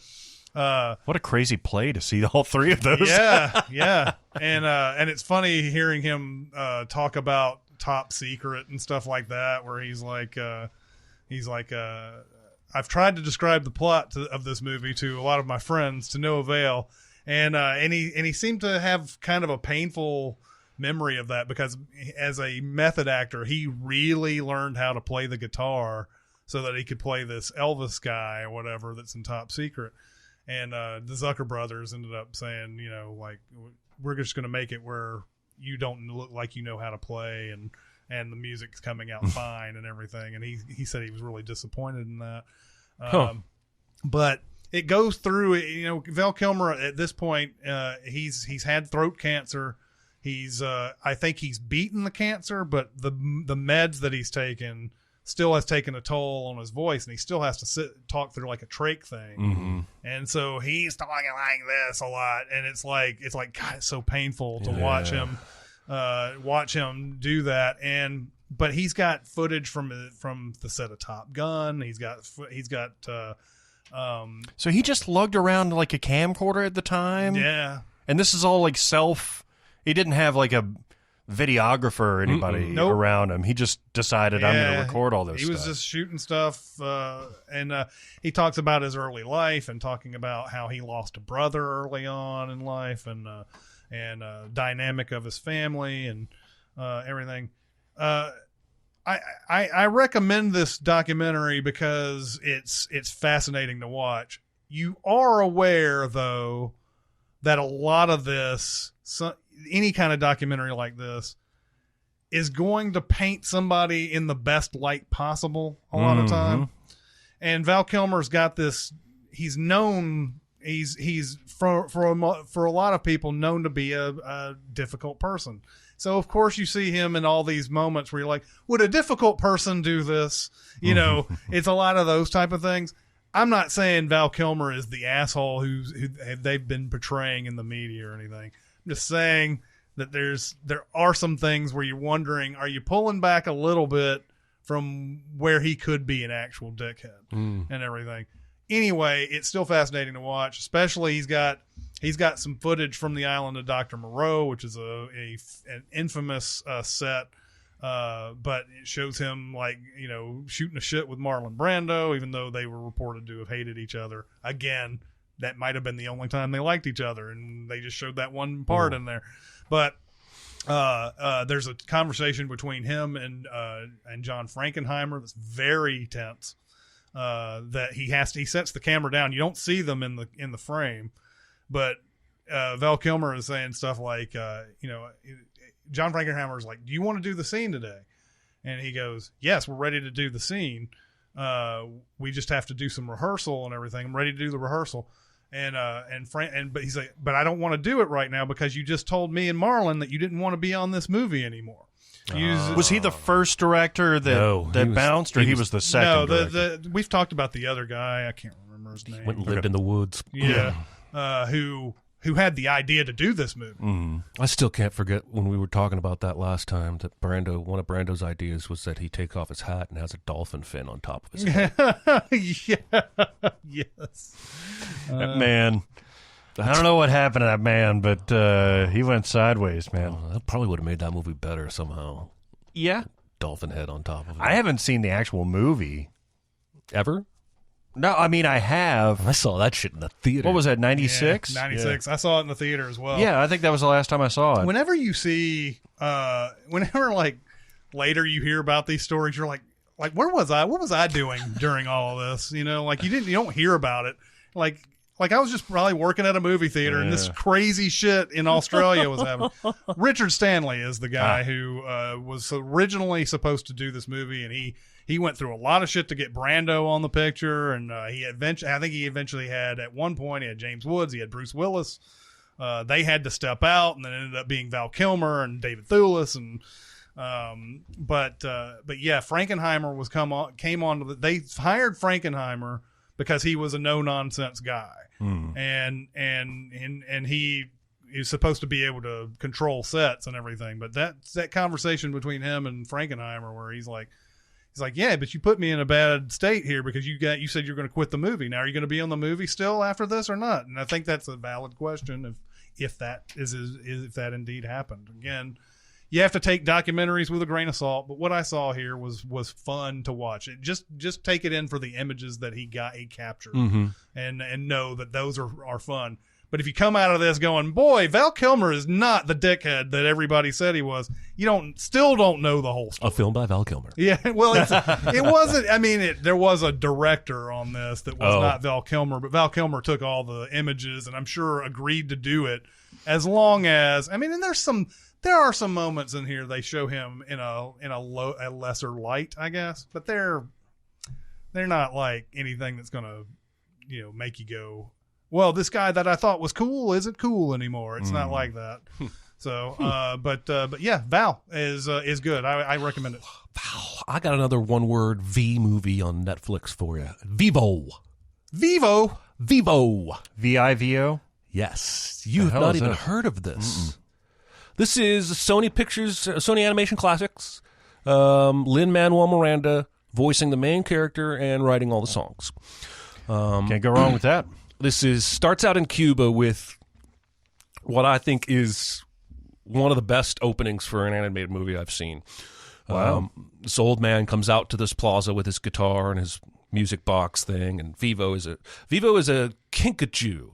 what a crazy play to see all three of those. Yeah. And it's funny hearing him talk about Top Secret and stuff like that, where he's like I've tried to describe the plot of this movie to a lot of my friends to no avail, and he seemed to have kind of a painful memory of that, because as a method actor, he really learned how to play the guitar so that he could play this Elvis guy or whatever that's in Top Secret. And the Zucker brothers ended up saying, like, we're just going to make it where you don't look like you know how to play, and the music's coming out fine and everything. And he said he was really disappointed in that. But it goes through, Val Kilmer at this point, he's had throat cancer. I think he's beaten the cancer, but the meds that he's taken still has taken a toll on his voice, and he still has to talk through like a trach thing. Mm-hmm. And so he's talking like this a lot. And it's like, God, it's so painful to watch him do that. But he's got footage from the set of Top Gun. He's got so he just lugged around like a camcorder at the time. Yeah. And this is all like he didn't have like a videographer or anybody around him. He just decided, I'm going to record all this stuff. He was just shooting stuff. And he talks about his early life and talking about how he lost a brother early on in life. And dynamic of his family and everything. I recommend this documentary because it's fascinating to watch. You are aware, though, that a lot of this, any kind of documentary like this, is going to paint somebody in the best light possible a lot of time. And Val Kilmer's got this. He's known. He's for a lot of people known to be a difficult person. So of course you see him in all these moments where you're like, would a difficult person do this? You know, it's a lot of those type of things. I'm not saying Val Kilmer is the asshole who they've been portraying in the media or anything. I'm just saying that there are some things where you're wondering, are you pulling back a little bit from where he could be an actual dickhead and everything. Anyway, it's still fascinating to watch, especially he's got some footage from the island of Dr. Moreau, which is an infamous set, but it shows him shooting a shit with Marlon Brando, even though they were reported to have hated each other. Again, that might have been the only time they liked each other, and they just showed that one part in there. But there's a conversation between him and John Frankenheimer that's very tense. That he sets the camera down. You don't see them in the frame, but Val Kilmer is saying stuff like, John Frankenheimer is like, "Do you want to do the scene today?" And he goes, "Yes, we're ready to do the scene. We just have to do some rehearsal and everything. I'm ready to do the rehearsal." But he's like, "But I don't want to do it right now because you just told me and Marlon that you didn't want to be on this movie anymore." Was he the first director that bounced, or he was the second? No, we've talked about the other guy. I can't remember his name. Went and lived in the woods. Yeah, who had the idea to do this movie. I still can't forget when we were talking about that last time that one of Brando's ideas was that he take off his hat and has a dolphin fin on top of his head. Yes. That man. I don't know what happened to that man, but he went sideways, man. That probably would have made that movie better somehow. Yeah. Dolphin head on top of it. I haven't seen the actual movie. Ever? No, I mean, I have. I saw that shit in the theater. What was that, 96? Yeah, 96. Yeah. I saw it in the theater as well. Yeah, I think that was the last time I saw it. Whenever you see, later you hear about these stories, you're like, where was I? What was I doing during all of this? You don't hear about it. Like I was just probably working at a movie theater and this crazy shit in Australia was happening. Richard Stanley is the guy who was originally supposed to do this movie, and he went through a lot of shit to get Brando on the picture, and he eventually had, at one point, he had James Woods, he had Bruce Willis. They had to step out, and then it ended up being Val Kilmer and David Thewlis, and but yeah, Frankenheimer came on. They hired Frankenheimer because he was a no nonsense guy, and he is supposed to be able to control sets and everything. But that conversation between him and Frankenheimer, where he's like, yeah, but you put me in a bad state here because you said you're going to quit the movie. Now are you going to be on the movie still after this or not? And I think that's a valid question if that indeed happened. Again, you have to take documentaries with a grain of salt, but what I saw here was fun to watch. It just take it in for the images that he captured, and know that those are fun. But if you come out of this going, boy, Val Kilmer is not the dickhead that everybody said he was, you still don't know the whole story. A film by Val Kilmer. Yeah, well, it wasn't. I mean, there was a director on this that was not Val Kilmer, but Val Kilmer took all the images and I'm sure agreed to do it, as long as, I mean, and there are some moments in here they show him in a lesser light, I guess, but they're not like anything that's gonna make you go, well, this guy that I thought was cool isn't cool anymore. It's not like that. So, but yeah, Val is good. I recommend it. Val. I got another one-word V movie on Netflix for you. Vivo. Vivo. V-I-V-O? Yes. You have not even heard of this. This is Sony Animation Classics. Lin-Manuel Miranda voicing the main character and writing all the songs. Can't go wrong with that. This starts out in Cuba with what I think is one of the best openings for an animated movie I've seen. Wow. This old man comes out to this plaza with his guitar and his music box thing, and Vivo is a Kinkajou.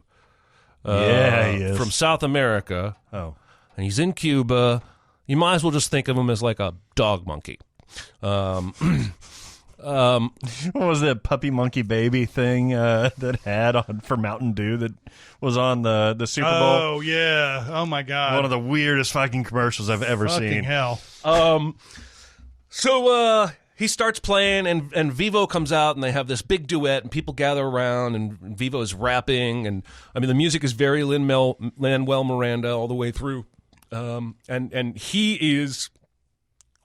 Yeah, he is. From South America. Oh. And he's in Cuba. You might as well just think of him as like a dog monkey. What was that puppy monkey baby thing that had on for Mountain Dew that was on the Super Bowl? Oh, yeah. Oh, my God. One of the weirdest fucking commercials I've ever Fucking seen. hell. So he starts playing, and Vivo comes out, and they have this big duet, and people gather around, and Vivo is rapping, and I mean the music is very Lin-Manuel Miranda all the way through, and he is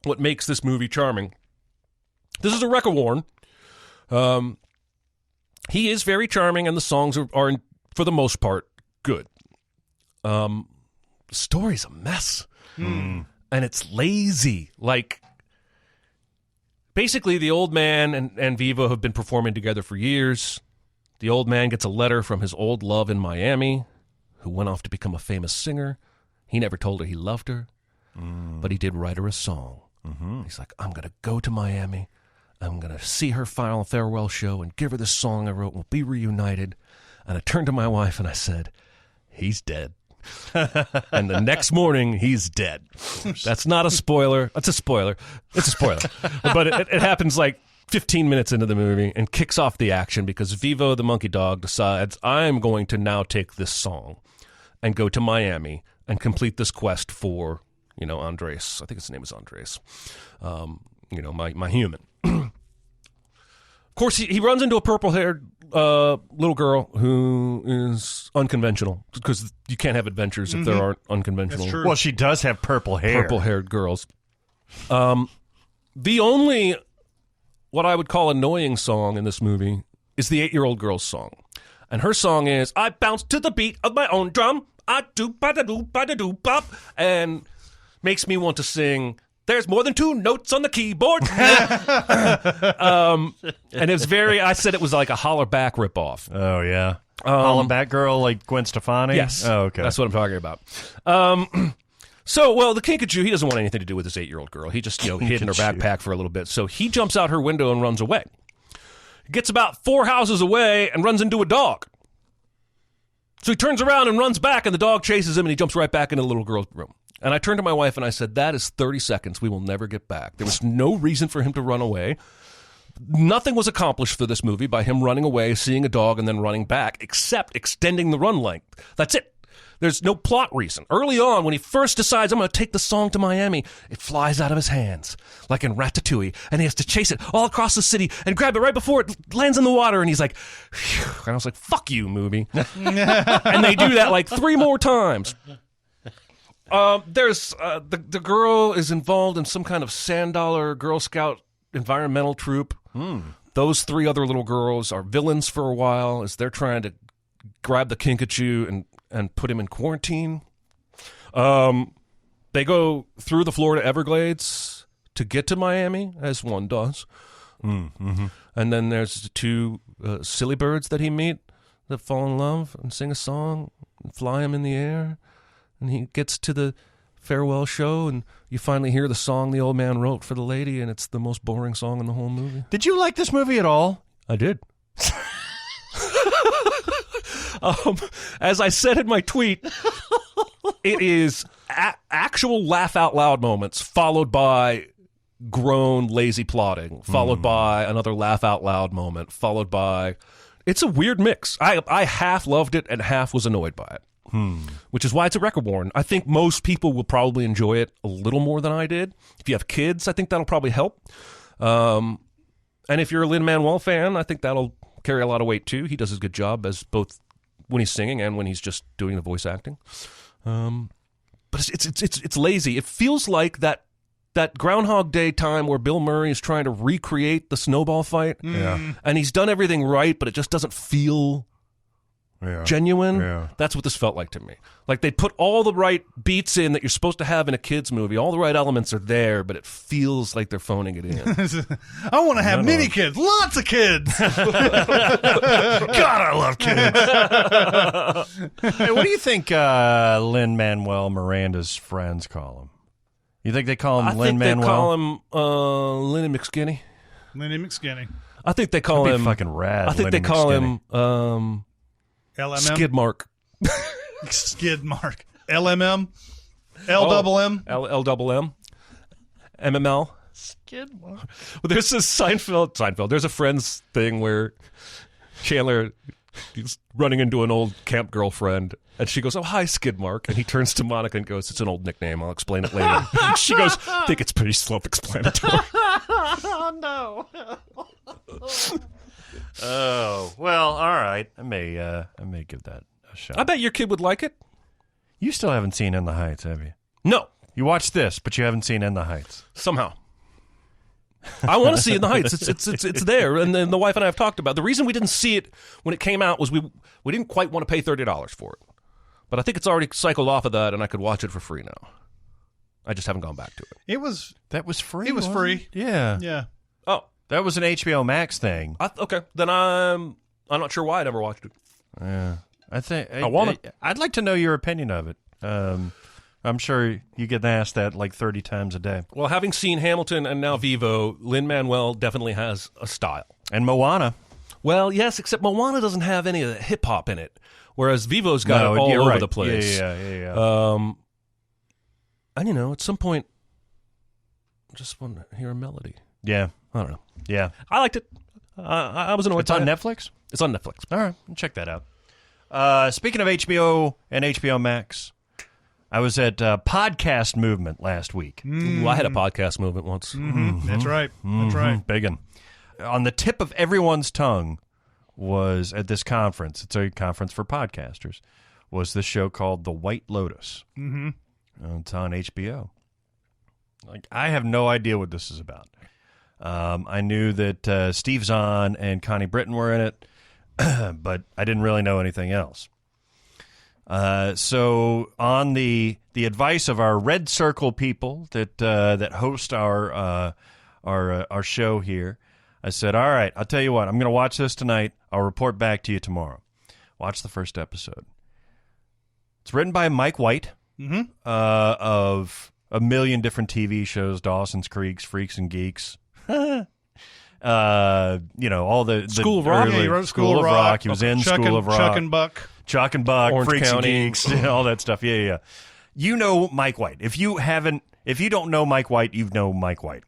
what makes this movie charming. This is a record warn. He is very charming, and the songs are for the most part good. The story's a mess, and it's lazy. Like, basically, the old man and Vivo have been performing together for years. The old man gets a letter from his old love in Miami, who went off to become a famous singer. He never told her he loved her, but he did write her a song. He's like, I'm going to go to Miami. I'm going to see her final farewell show and give her this song I wrote. We'll be reunited. And I turned to my wife and I said, he's dead. And the next morning, he's dead. That's not a spoiler. That's a spoiler. It's a spoiler. But it happens like 15 minutes into the movie and kicks off the action because Vivo, the monkey dog, decides, I'm going to now take this song and go to Miami and complete this quest for, Andres. I think his name is Andres. My human. Of course, he runs into a purple-haired little girl who is unconventional because you can't have adventures if there aren't unconventional. That's true. Well, she does have purple hair. Purple-haired girls. The only, what I would call annoying song in this movie is the 8-year-old girl's song. And her song is, I bounce to the beat of my own drum. I do ba-da-doo, ba-da-doo, bop. And makes me want to sing, there's more than 2 notes on the keyboard. And it was I said it was like a Holler Back ripoff. Oh, yeah. Holler Back Girl like Gwen Stefani? Yes. Oh, okay. That's what I'm talking about. The Kinkajou, he doesn't want anything to do with this 8-year-old girl. He just, hid in her backpack for a little bit. So he jumps out her window and runs away. Gets about 4 houses away and runs into a dog. So he turns around and runs back, and the dog chases him, and he jumps right back into the little girl's room. And I turned to my wife and I said, that is 30 seconds. We will never get back. There was no reason for him to run away. Nothing was accomplished for this movie by him running away, seeing a dog, and then running back, except extending the run length. That's it. There's no plot reason. Early on, when he first decides, I'm going to take the song to Miami, it flies out of his hands, like in Ratatouille, and he has to chase it all across the city and grab it right before it lands in the water, and he's like, phew. And I was like, fuck you, movie. And they do that like 3 more times. There's the girl is involved in some kind of Sand Dollar Girl Scout environmental troop. Those 3 other little girls are villains for a while as they're trying to grab the Kinkajou and put him in quarantine. They go through the Florida Everglades to get to Miami, as one does. And then there's the 2 silly birds that he meet that fall in love and sing a song and fly him in the air. And he gets to the farewell show, and you finally hear the song the old man wrote for the lady, and it's the most boring song in the whole movie. Did you like this movie at all? I did. As I said in my tweet, it is actual laugh-out-loud moments followed by groan, lazy plotting, followed by another laugh-out-loud moment, followed by... It's a weird mix. I half loved it and half was annoyed by it. Which is why it's a record warn. I think most people will probably enjoy it a little more than I did. If you have kids, I think that'll probably help. And if you're a Lin-Manuel fan, I think that'll carry a lot of weight too. He does a good job as both when he's singing and when he's just doing the voice acting. But it's lazy. It feels like that Groundhog Day time where Bill Murray is trying to recreate the snowball fight. Yeah. And he's done everything right, but it just doesn't feel genuine. Yeah. That's what this felt like to me. Like they put all the right beats in that you're supposed to have in a kid's movie. All the right elements are there, but it feels like they're phoning it in. I want to have many kids, lots of kids. God, I love kids. Hey, what do you think Lin-Manuel Miranda's friends call him? You think they call him Lin-Manuel? I think they call him Lenny McSkinny. Lenny McSkinny. I think they call him fucking rad. I think Lenny they call McSkinny. him LMM? Skid Mark. Skid mark. LMM? LMM? LMM? MML? Skid mark. Well, there's this Seinfeld. There's a Friends thing where Chandler is running into an old camp girlfriend, and she goes, "Oh, hi, Skid Mark." And he turns to Monica and goes, "It's an old nickname. I'll explain it later." She goes, "I think it's pretty self-explanatory." Oh, no. Oh, well, all right. I may give that a shot. I bet your kid would like it. You still haven't seen In the Heights, have you? No. You watched this, but you haven't seen In the Heights. Somehow. I want to see In the Heights. It's there. And then the wife and I have talked about it. The reason we didn't see it when it came out was we didn't quite want to pay $30 for it. But I think it's already cycled off of that, and I could watch it for free now. I just haven't gone back to it. That was free. It was free. Yeah. Yeah. Oh. That was an HBO Max thing. Okay. Then I'm not sure why I never watched it. Yeah. I'd like to know your opinion of it. I'm sure you get asked that like 30 times a day. Well, having seen Hamilton and now Vivo, Lin-Manuel definitely has a style. And Moana. Well, yes, except Moana doesn't have any of the hip-hop in it, whereas Vivo's got it all over the place. Yeah. And, at some point, I just want to hear a melody. Yeah. I don't know. Yeah. I liked it. I was annoyed. It's on Netflix? It's on Netflix. All right. Check that out. Speaking of HBO and HBO Max, I was at Podcast Movement last week. Ooh, I had a podcast movement once. Mm-hmm. That's right. That's right. Big one. On the tip of everyone's tongue was at this conference. It's a conference for podcasters. Was this show called The White Lotus? Mm-hmm. It's on HBO. I have no idea what this is about. I knew that Steve Zahn and Connie Britton were in it, but I didn't really know anything else. So on the advice of our Red Circle people that host our show here, I said, all right, I'll tell you what, I'm going to watch this tonight. I'll report back to you tomorrow. Watch the first episode. It's written by Mike White of a million different TV shows, Dawson's Creek, Freaks and Geeks. All the School of Rock. He wrote School of Rock. He was in School of Rock. Chuck and Buck, Orange Freaks County. and Geeks, all that stuff. Yeah. You know Mike White. If you don't know Mike White, you know Mike White.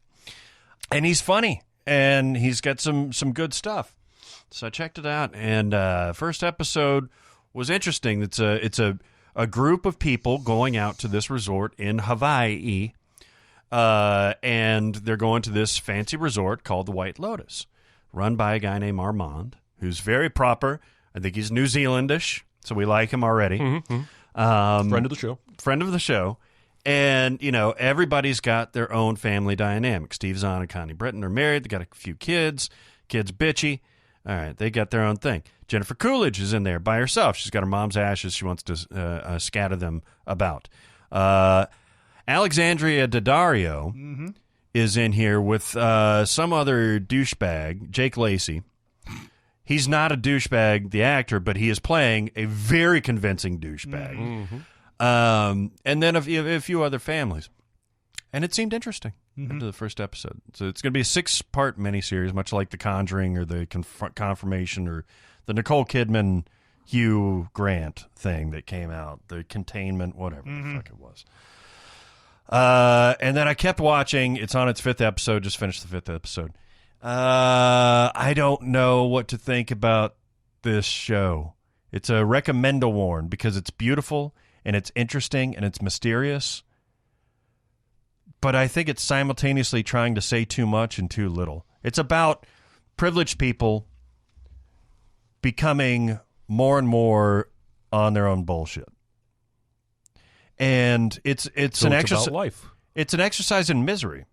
And he's funny, and he's got some good stuff. So I checked it out, and first episode was interesting. It's a group of people going out to this resort in Hawaii, and they're going to this fancy resort called the White Lotus, run by a guy named Armand, who's very proper. I think he's New Zealandish, so we like him already. Mm-hmm. Friend of the show. And, everybody's got their own family dynamic. Steve Zahn and Connie Britton are married. They got a few kids. Kids bitchy. All right, they got their own thing. Jennifer Coolidge is in there by herself. She's got her mom's ashes. She wants to scatter them about. Alexandria Daddario is in here with some other douchebag, Jake Lacey. He's not a douchebag, the actor, but he is playing a very convincing douchebag. And then a few other families. And it seemed interesting after the first episode. So it's going to be a 6-part miniseries, much like The Conjuring or The Confirmation or the Nicole Kidman, Hugh Grant thing that came out, The Containment, whatever the fuck it was. And then I kept watching. It's on its 5th episode, just finished the 5th episode. I don't know what to think about this show. It's a recommend-a-warn because it's beautiful and it's interesting and it's mysterious. But I think it's simultaneously trying to say too much and too little. It's about privileged people becoming more and more on their own bullshit. And it's an exercise. Life. It's an exercise in misery,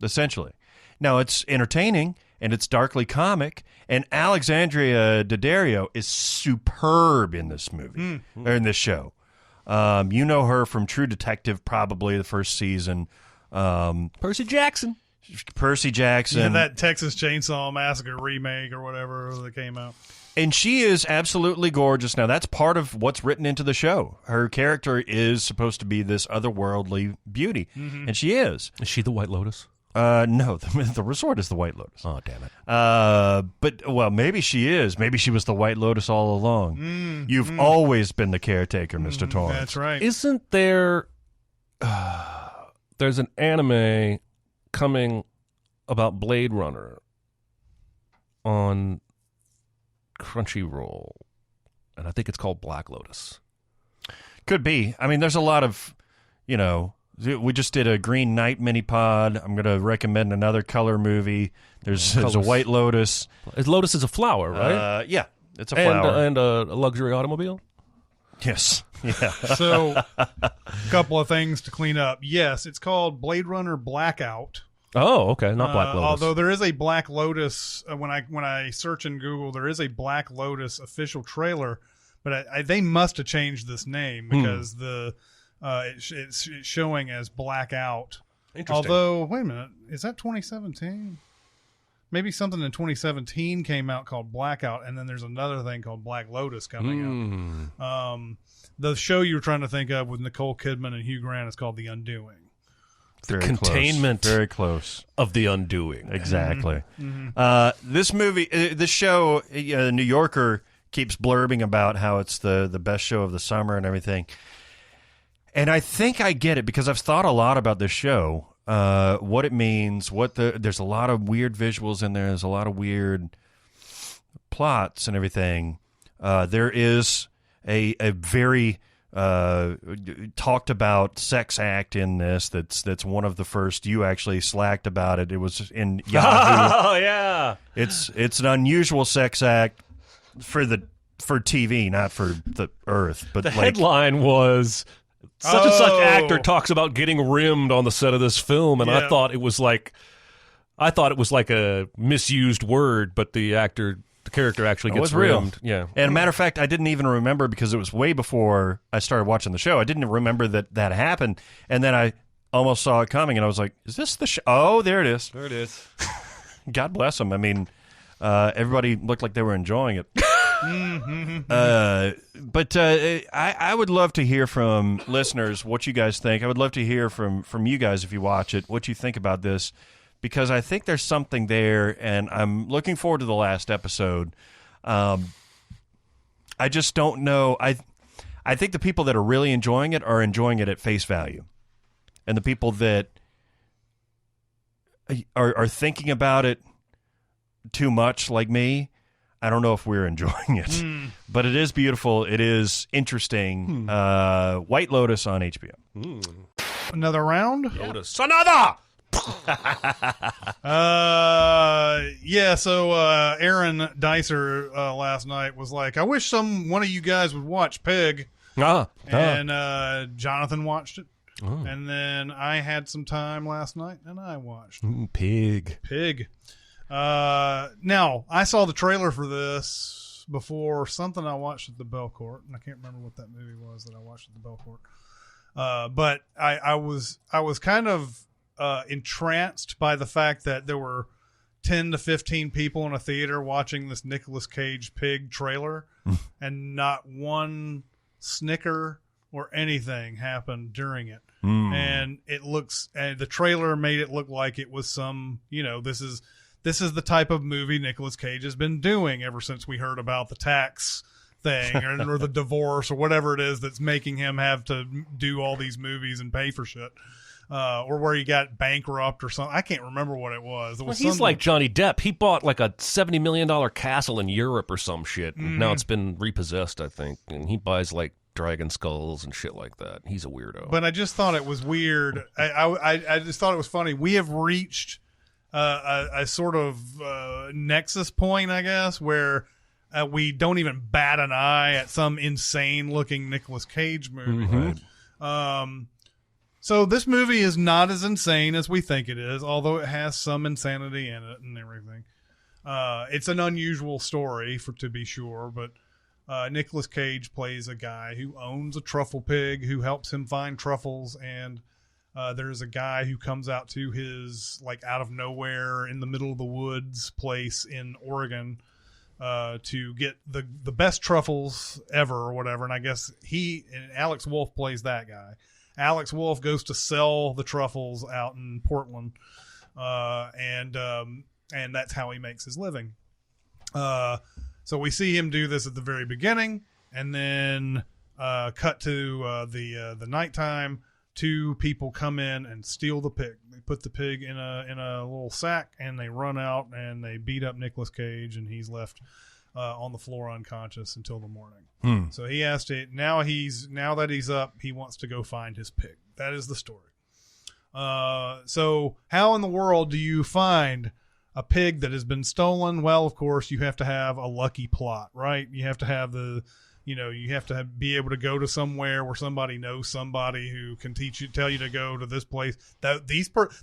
essentially. Now, it's entertaining, and it's darkly comic, and Alexandria Daddario is superb in this movie, or in this show. You know her from True Detective, probably the first season. Percy Jackson. Yeah, that Texas Chainsaw Massacre remake or whatever that came out. And she is absolutely gorgeous. Now, that's part of what's written into the show. Her character is supposed to be this otherworldly beauty, and she is. Is she the White Lotus? No, the resort is the White Lotus. Oh, damn it. But, well, maybe she is. Maybe she was the White Lotus all along. You've always been the caretaker, Mr. Torrance. That's right. Isn't there... there's an anime coming about Blade Runner on Crunchyroll, and I think it's called Black Lotus. Could be. I mean, there's a lot of, we just did a Green Knight mini-pod. I'm going to recommend another color movie. There's a White Lotus. Lotus is a flower, right? Yeah, it's a flower. And a luxury automobile? Yes. Yeah. So, a couple of things to clean up. Yes, it's called Blade Runner Blackout. Oh, okay, not Black Lotus. Although there is a Black Lotus, when I search in Google, there is a Black Lotus official trailer, but they must have changed this name because it's showing as Blackout. Interesting. Although, wait a minute, is that 2017? Maybe something in 2017 came out called Blackout, and then there's another thing called Black Lotus coming out. The show you were trying to think of with Nicole Kidman and Hugh Grant is called The Undoing. Very containment close. Very close of The Undoing. Exactly. This movie, this show, New Yorker keeps blurbing about how it's the best show of the summer and everything. And I think I get it because I've thought a lot about this show, what it means, there's a lot of weird visuals in there. There's a lot of weird plots and everything. There is a very talked about sex act in this. That's one of the first. You actually slacked about it. It was in Yahoo. Oh yeah, it's an unusual sex act for TV, not for the Earth. But the headline was such and such actor talks about getting rimmed on the set of this film, and I thought it was like a misused word, but the character actually gets rimmed. Yeah. And a matter of fact, I didn't even remember because it was way before I started watching the show. I didn't remember that happened. And then I almost saw it coming and I was like, is this the show? Oh, there it is. There it is. God bless them. I mean, everybody looked like they were enjoying it. But I would love to hear from listeners what you guys think. I would love to hear from you guys if you watch it, what you think about this. Because I think there's something there, and I'm looking forward to the last episode. I just don't know. I think the people that are really enjoying it are enjoying it at face value. And the people that are thinking about it too much, like me, I don't know if we're enjoying it. But it is beautiful. It is interesting. White Lotus on HBO. Another round? Lotus. Another! So Aaron Dicer last night was like, I wish one of you guys would watch Pig. And Jonathan watched it. And then I had some time last night and I watched Pig. Now I saw the trailer for this before something I watched at the Belcourt, and I can't remember what that movie was that I watched at the Belcourt. But I was kind of entranced by the fact that there were 10 to 15 people in a theater watching this Nicolas Cage Pig trailer and not one snicker or anything happened during it. And the trailer made it look like it was some, this is the type of movie Nicolas Cage has been doing ever since we heard about the tax thing or the divorce or whatever it is that's making him have to do all these movies and pay for shit. Or where he got bankrupt or something. I can't remember what it was. He's like Johnny Depp. He bought like a $70 million castle in Europe or some shit. And now it's been repossessed, I think. And he buys like dragon skulls and shit like that. He's a weirdo. But I just thought it was weird. I just thought it was funny. We have reached a sort of nexus point, I guess, where we don't even bat an eye at some insane-looking Nicolas Cage movie. So this movie is not as insane as we think it is, although it has some insanity in it and everything. It's an unusual story, to be sure, but Nicolas Cage plays a guy who owns a truffle pig who helps him find truffles, and there's a guy who comes out to his, out of nowhere in the middle of the woods place in Oregon to get the best truffles ever or whatever, and I guess Alex Wolff plays that guy. Alex Wolff goes to sell the truffles out in Portland. and that's how he makes his living. So we see him do this at the very beginning, and then cut to the nighttime. Two people come in and steal the pig. They put the pig in a little sack, and they run out and they beat up Nicolas Cage, and he's left on the floor unconscious until the morning. So he has to now that he's up, he wants to go find his pig. That is the story. So how in the world do you find a pig that has been stolen? Well, of course, you have to have a lucky plot, right? You have to have be able to go to somewhere where somebody knows somebody who can tell you to go to this place.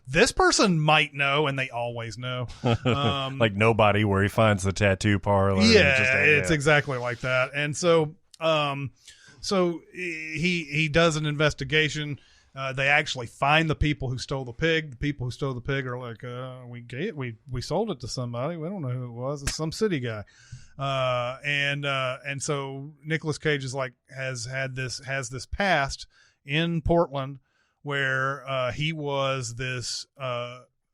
This person might know, and they always know. Like Nobody, where he finds the tattoo parlor. Yeah, it's exactly like that. And so, he does an investigation. They actually find the people who stole the pig. The people who stole the pig are like, we sold it to somebody. We don't know who it was. It's some city guy. And so Nicolas Cage is like, has this past in Portland where, he was this,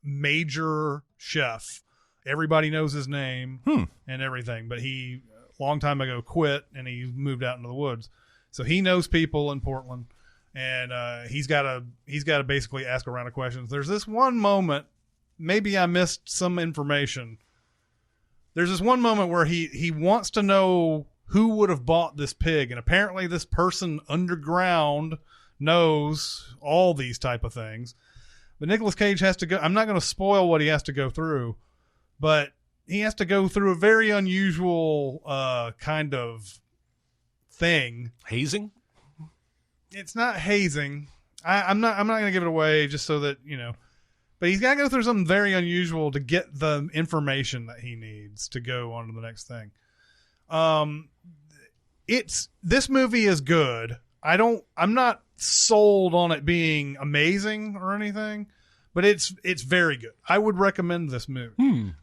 major chef. Everybody knows his name and everything, but he long time ago quit and he moved out into the woods. So he knows people in Portland. And he's got to basically ask a round of questions. There's this one moment, maybe I missed some information. There's this one moment where he wants to know who would have bought this pig, and apparently this person underground knows all these type of things. But Nicolas Cage has to go. I'm not going to spoil what he has to go through, but he has to go through a very unusual kind of thing. Hazing? It's not hazing. I'm not going to give it away just so that, but he's got to go through something very unusual to get the information that he needs to go on to the next thing. This movie is good. I'm not sold on it being amazing or anything, but it's very good. I would recommend this movie.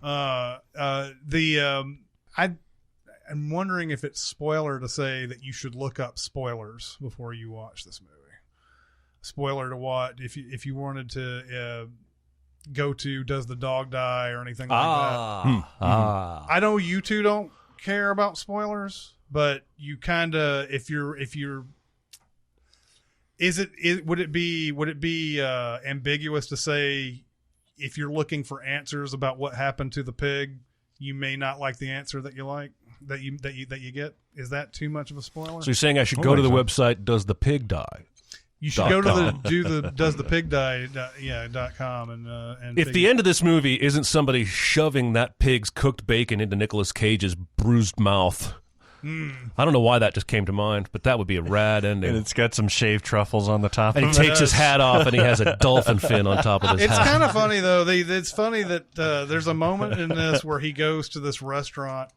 I'm wondering if it's spoiler to say that you should look up spoilers before you watch this movie. Spoiler to what? If you wanted to go to Does the Dog Die or anything like that. I know you two don't care about spoilers, but you kind of would it be ambiguous to say if you're looking for answers about what happened to the pig, you may not like the answer that you like? That you get? Is that too much of a spoiler? So you're saying I should go to the website Does the Pig Die? You should go to the doesthepigdie.com and if the end of this movie isn't somebody shoving that pig's cooked bacon into Nicolas Cage's bruised mouth. I don't know why that just came to mind, but that would be a rad ending. And it's got some shaved truffles on the top. And he takes his hat off, and he has a dolphin fin on top of his hat. It's kind of funny though. It's funny that there's a moment in this where he goes to this restaurant,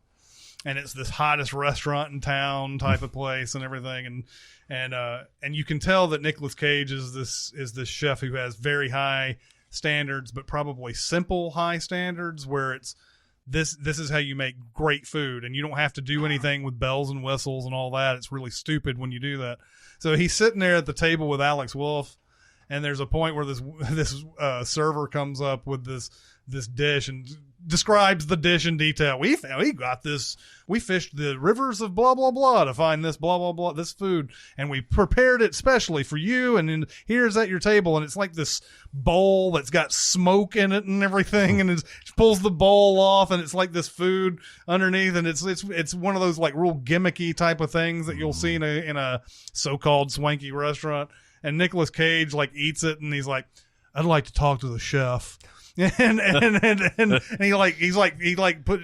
and it's this hottest restaurant in town type of place and everything, and you can tell that Nicolas Cage is this chef who has very high standards, but probably simple high standards, where it's this is how you make great food, and you don't have to do anything with bells and whistles and all that. It's really stupid when you do that. So he's sitting there at the table with Alex Wolff, and there's a point where this server comes up with this dish and describes the dish in detail. We got this. We fished the rivers of blah blah blah to find this blah blah blah, this food, and we prepared it specially for you. And then here's at your table, and it's like this bowl that's got smoke in it and everything, and it pulls the bowl off, and it's like this food underneath, and it's one of those like real gimmicky type of things that you'll see in a so-called swanky restaurant. And Nicolas Cage like eats it, and he's like, "I'd like to talk to the chef." And he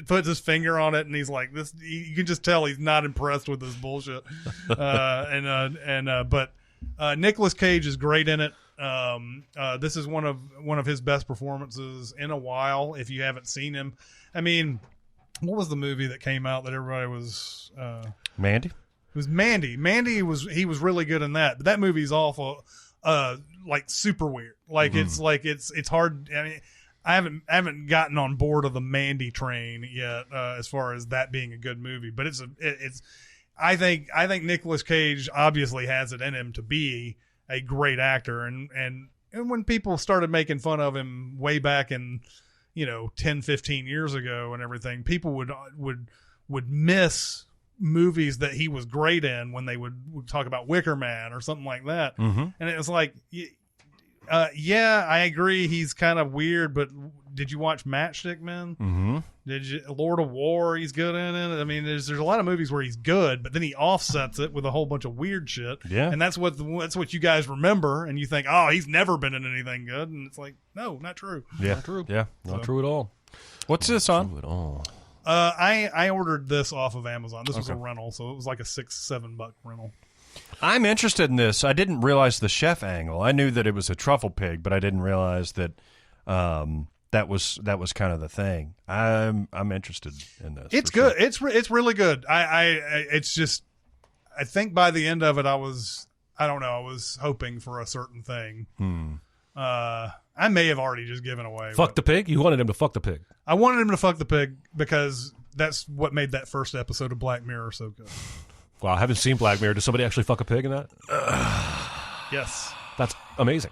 puts his finger on it, and he's like this. You can just tell he's not impressed with this bullshit. But Nicolas Cage is great in it. This is one of his best performances in a while. If you haven't seen him, I mean, what was the movie that came out that everybody was? Mandy. It was Mandy. Mandy was really good in that. But that movie's awful. Like super weird. Like it's hard. I mean, I haven't gotten on board of the Mandy train yet, as far as that being a good movie. But I think Nicolas Cage obviously has it in him to be a great actor, and when people started making fun of him way back in, 10, 15 years ago and everything, people would miss movies that he was great in when they would talk about Wicker Man or something like that. Mm-hmm. And it was like, yeah, I agree. He's kind of weird, but did you watch Matchstick Men? Mm-hmm. Did you Lord of War? He's good in it. I mean, there's a lot of movies where he's good, but then he offsets it with a whole bunch of weird shit. Yeah, and that's what you guys remember, and you think, oh, he's never been in anything good, and it's like, no, not true. Yeah, not true. Yeah, not true at all. What's this on? True at all. I ordered this off of Amazon. This was a rental, so it was like a $6-7 rental. I'm interested in this. I didn't realize the chef angle. I knew that it was a truffle pig, but I didn't realize that that was kind of the thing. I'm interested in this. It's good. Sure. It's really good. It's just, I think by the end of it, I was hoping for a certain thing. I may have already just given away. Fuck the pig? You wanted him to fuck the pig? I wanted him to fuck the pig because that's what made that first episode of Black Mirror so good. Wow, I haven't seen Black Mirror. Does somebody actually fuck a pig in that? Yes. That's amazing.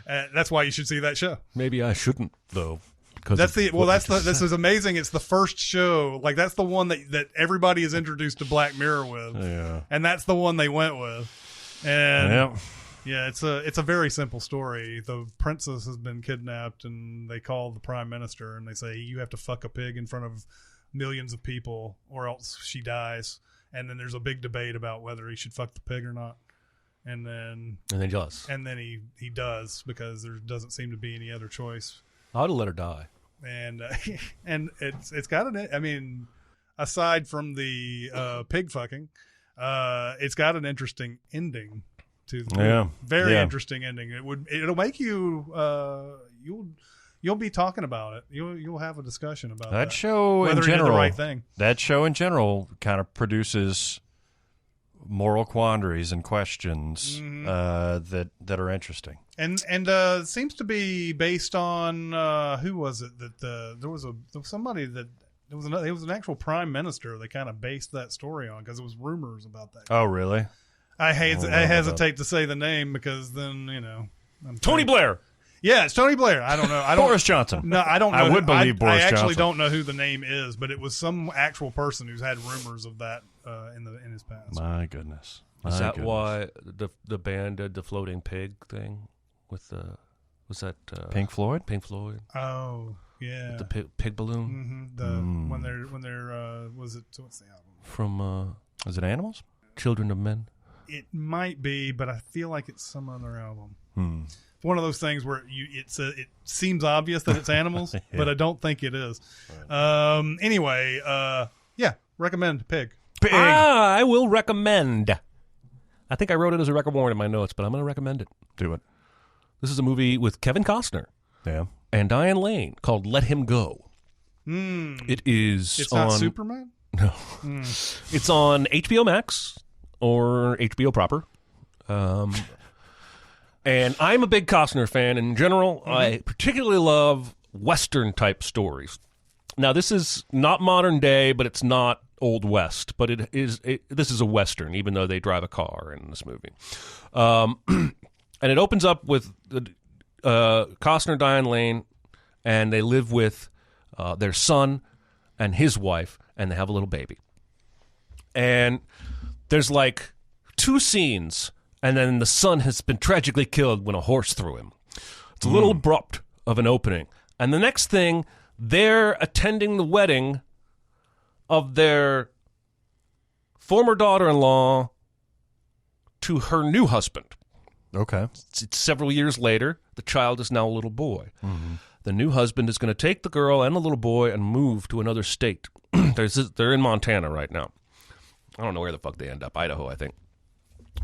That's why you should see that show. Maybe I shouldn't, though. This is amazing. It's the first show. Like, that's the one that everybody is introduced to Black Mirror with. Yeah. And that's the one they went with. And yeah, it's a very simple story. The princess has been kidnapped, and they call the prime minister, and they say, you have to fuck a pig in front of millions of people, or else she dies. And then there's a big debate about whether he should fuck the pig or not. And then he does. And then he does, because there doesn't seem to be any other choice. I would have let her die. And and it's got I mean, aside from the pig fucking, it's got an interesting ending to the movie. Very interesting ending. It'll make you you'll be talking about it. You'll have a discussion about that show whether in general. He did the right thing. That show in general kind of produces moral quandaries and questions that are interesting. And seems to be based on who was it that there was somebody that it was an actual prime minister they kind of based that story on, because it was rumors about that. Oh, really? I hesitate to say the name because then Tony Blair. Yeah, it's Tony Blair. I don't know. Boris Johnson. No, I don't know. I would believe Boris Johnson. I actually don't know who the name is, but it was some actual person who's had rumors of that in his past. My goodness. Is that why the band did the floating pig thing with the was that Pink Floyd? Pink Floyd. Oh, yeah. With the pig balloon. Mm-hmm. When they're was it? So what's the album from? Is it Animals? Children of Men. It might be, but I feel like it's some other album. One of those things where it seems obvious that it's Animals, but I don't think it is. Right. Anyway, recommend Pig. I will recommend. I think I wrote it as a recommend in my notes, but I'm going to recommend it. Do it. This is a movie with Kevin Costner and Diane Lane called Let Him Go. It is. It's not Superman? No. It's on HBO Max or HBO proper. And I'm a big Costner fan in general. I particularly love Western-type stories. Now, this is not modern day, but it's not Old West. But this is a Western, even though they drive a car in this movie. And it opens up with Costner, Diane Lane, and they live with their son and his wife, and they have a little baby. And there's like 2 scenes, and then the son has been tragically killed when a horse threw him. It's a little abrupt of an opening. And the next thing, they're attending the wedding of their former daughter-in-law to her new husband. Okay. It's several years later. The child is now a little boy. The new husband is going to take the girl and the little boy and move to another state. They're in Montana right now. I don't know where the fuck they end up. Idaho, I think.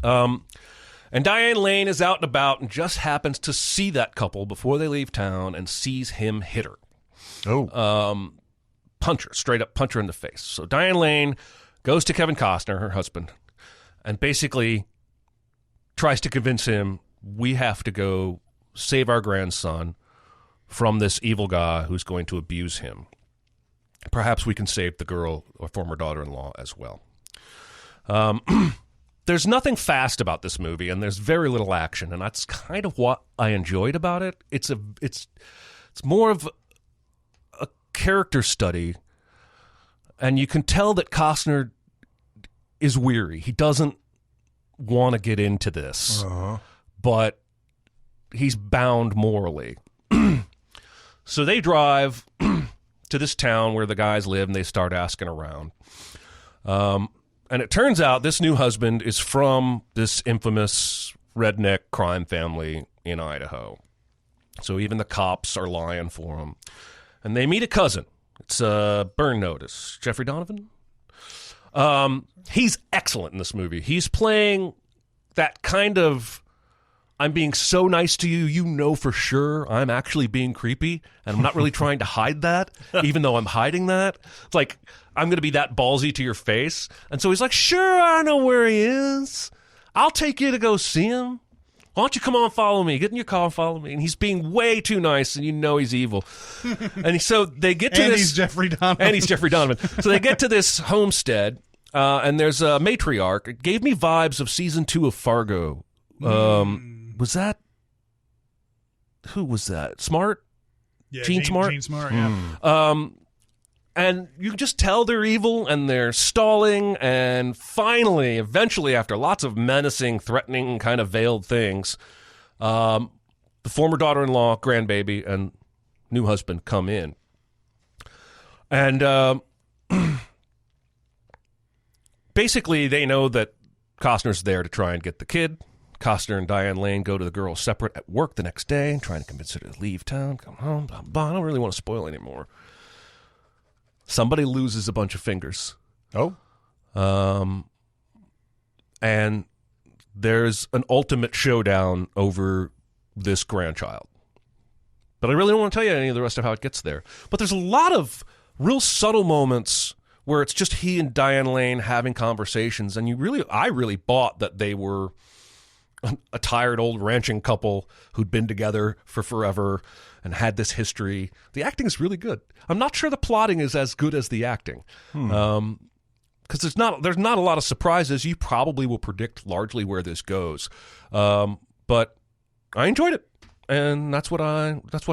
And Diane Lane is out and about and just happens to see that couple before they leave town and sees him hit her. Straight up punch her in the face. So Diane Lane goes to Kevin Costner, her husband, and basically tries to convince him, we have to go save our grandson from this evil guy who's going to abuse him. Perhaps we can save the girl or former daughter-in-law as well. there's nothing fast about this movie, and there's very little action, and that's kind of what I enjoyed about it. It's more of a character study, and you can tell that Costner is weary. He doesn't want to get into this, but he's bound morally. So they drive to this town where the guys live, and they start asking around. And it turns out this new husband is from this infamous redneck crime family in Idaho. So even the cops are lying for him. And they meet a cousin. It's Burn Notice. Jeffrey Donovan? He's excellent in this movie. He's playing that kind of, I'm being so nice to you, you know for sure I'm actually being creepy, and I'm not really trying to hide that, even though I'm hiding that. It's like, I'm going to be that ballsy to your face. And so he's like, sure, I know where he is. I'll take you to go see him. Why don't you come on, follow me? Get in your car and follow me. And he's being way too nice, and you know he's evil. And so they get to and this. He's Jeffrey Donovan. And he's Jeffrey Donovan. So they get to this homestead, and there's a matriarch. It gave me vibes of season 2 of Fargo. Was that? Who was that? Smart? Yeah, Gene Smart? Gene Smart, yeah. And you can just tell they're evil, and they're stalling, and finally, eventually, after lots of menacing, threatening, kind of veiled things, the former daughter-in-law, grandbaby, and new husband come in. And basically, they know that Costner's there to try and get the kid. Costner and Diane Lane go to the girl separate at work the next day, trying to convince her to leave town, come home, blah, blah. I don't really want to spoil anymore. Somebody loses a bunch of fingers. Oh. And there's an ultimate showdown over this grandchild. But I really don't want to tell you any of the rest of how it gets there. But there's a lot of real subtle moments where it's just he and Diane Lane having conversations, and I really bought that they were a tired old ranching couple who'd been together for forever and had this history. The acting is really good. I'm not sure the plotting is as good as the acting. Because there's not a lot of surprises. You probably will predict largely where this goes. But I enjoyed it. And that's what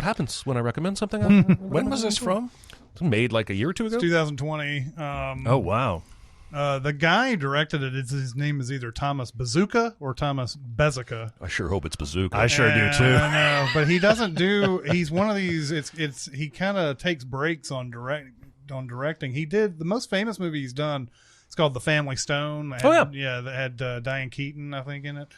happens when I recommend something. When was this from? It was made like a year or two ago. It's 2020. Oh, wow. The guy who directed it, his name is either Thomas Bazooka or Thomas Bezica. I sure hope it's Bazooka. I sure do too. I know, but he doesn't do. He's one of these. He kind of takes breaks on directing. He did the most famous movie he's done. It's called The Family Stone. That had Diane Keaton, I think, in it.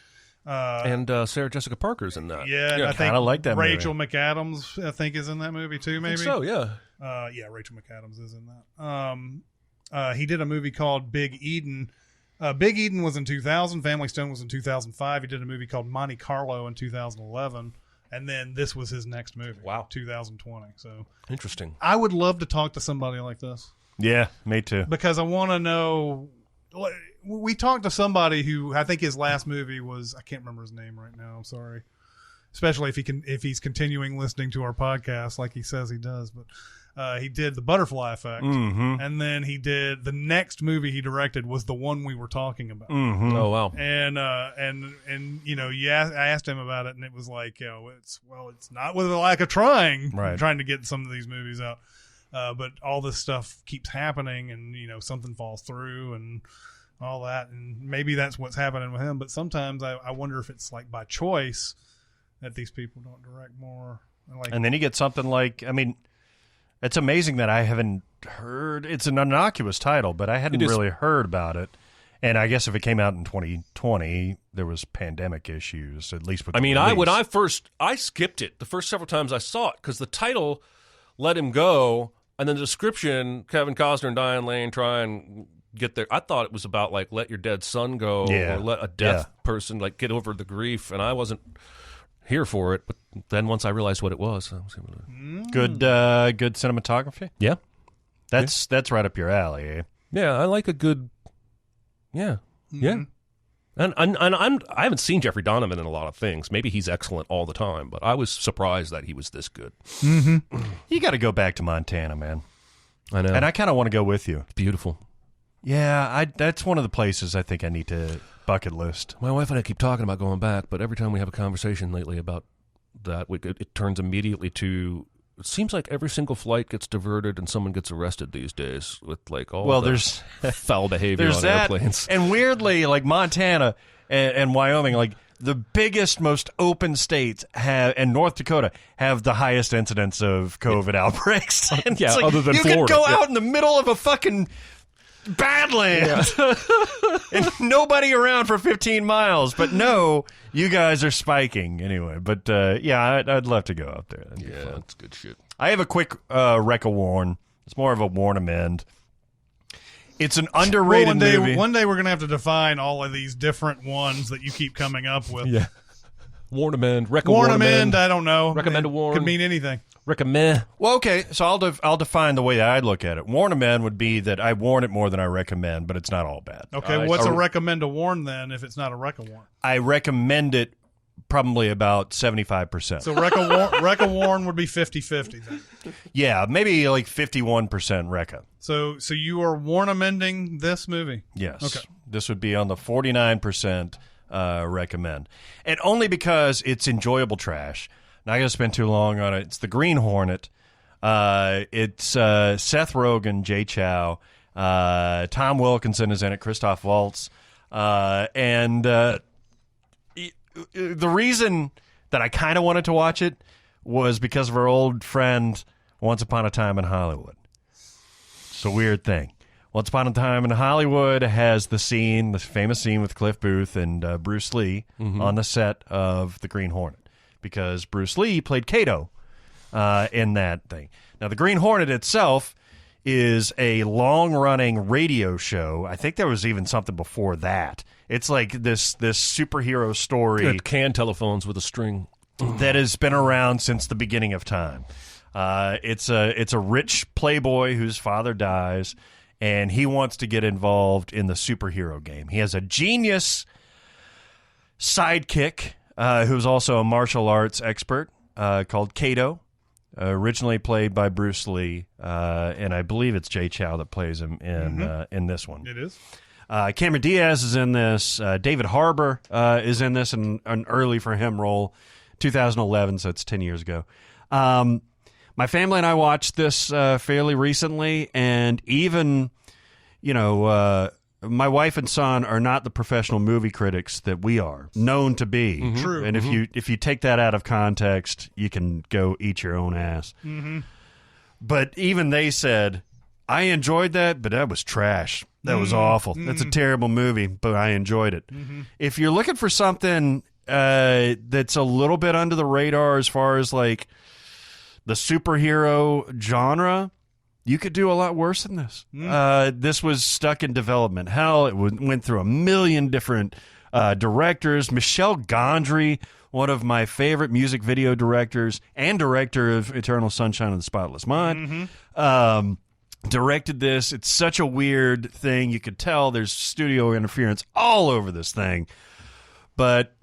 And Sarah Jessica Parker's in that. Yeah, I think like that Rachel movie. McAdams, I think, is in that movie too. Maybe I think so. Yeah. Yeah, Rachel McAdams is in that. He did a movie called Big Eden. Big Eden was in 2000. Family Stone was in 2005. He did a movie called Monte Carlo in 2011. And then this was his next movie. Wow. 2020. So Interesting. I would love to talk to somebody like this. Yeah, me too. Because I want to know. We talked to somebody who I think his last movie was, I can't remember his name right now. I'm sorry. Especially if he's continuing listening to our podcast like he says he does. But he did The Butterfly Effect. Mm-hmm. And then he did the next movie he directed was the one we were talking about. Mm-hmm. Oh, wow. And I asked him about it, and it was like, it's not with a lack of trying, right, trying to get some of these movies out. But all this stuff keeps happening, and something falls through and all that, and maybe that's what's happening with him. But sometimes I wonder if it's like by choice that these people don't direct more. And then you get something like, it's amazing that I haven't heard. It's an innocuous title, but I hadn't really heard about it. And I guess if it came out in 2020, there was pandemic issues, at least with the release. I skipped it the first several times I saw it because the title let him go, and then the description, Kevin Costner and Diane Lane try and get there. I thought it was about like let your dead son go, or let a deaf person like get over the grief, and I wasn't here for it. But then once I realized what it was, I was able to... Good cinematography. Yeah, that's right up your alley. Eh? Yeah, I like a good. Yeah, yeah. And I haven't seen Jeffrey Donovan in a lot of things. Maybe he's excellent all the time, but I was surprised that he was this good. Mm-hmm. You got to go back to Montana, man. I know, and I kind of want to go with you. It's beautiful. Yeah, that's one of the places I think I need to bucket list. My wife and I keep talking about going back, but every time we have a conversation lately about that, it turns immediately to. It seems like every single flight gets diverted and someone gets arrested these days with like all there's foul behavior there's on that, airplanes. And weirdly, like Montana and Wyoming, like the biggest, most open states and North Dakota have the highest incidence of COVID outbreaks. And yeah, it's like, other than you Florida. could go out in the middle of a fucking Badlands and nobody around for 15 miles, but no, you guys are spiking anyway. But I'd love to go out there. That'd be fun. That's good shit. I have a quick rec-a-warn. It's more of a warn-amend. It's an underrated movie. One day we're gonna have to define all of these different ones that you keep coming up with. Yeah. Warn-amend, warn-amend. I don't know. Recommend a warn. Could mean anything. Recommend. Well, okay, so I'll define the way that I look at it. Warn-amend would be that I warn it more than I recommend, but it's not all bad. Okay, what's a recommend a warn then if it's not a rec-a-warn? I recommend it probably about 75%. So rec-a-warn would be 50-50 then. Yeah, maybe like 51% recca. So you are warn-amending this movie? Yes. Okay. This would be on the 49% recommend. And only because it's enjoyable trash. Not going to spend too long on it. It's the Green Hornet. It's Seth Rogen, Jay Chow, Tom Wilkinson is in it, Christoph Waltz. And the reason that I kind of wanted to watch it was because of our old friend Once Upon a Time in Hollywood. It's a weird thing. Once Upon a Time in Hollywood has the famous scene with Cliff Booth and Bruce Lee on the set of The Green Hornet, because Bruce Lee played Kato in that thing. Now, The Green Hornet itself is a long-running radio show. I think there was even something before that. It's like this superhero story. Good can telephones with a string. That has been around since the beginning of time. It's a rich playboy whose father dies, and he wants to get involved in the superhero game. He has a genius sidekick who's also a martial arts expert called Kato, originally played by Bruce Lee, and I believe it's Jay Chow that plays him in this one. It is. Cameron Diaz is in this. David Harbour is in this, an early for him role, 2011, so it's 10 years ago. My family and I watched this fairly recently, and even, my wife and son are not the professional movie critics that we are known to be. Mm-hmm. True. And if you take that out of context, you can go eat your own ass. Mm-hmm. But even they said, I enjoyed that, but that was trash. That was awful. That's a terrible movie, but I enjoyed it. If you're looking for something that's a little bit under the radar as far as like the superhero genre, you could do a lot worse than this. This was stuck in development. Hell, it went through a million different directors. Michel Gondry, one of my favorite music video directors and director of Eternal Sunshine of the Spotless Mind, directed this. It's such a weird thing. You could tell there's studio interference all over this thing. But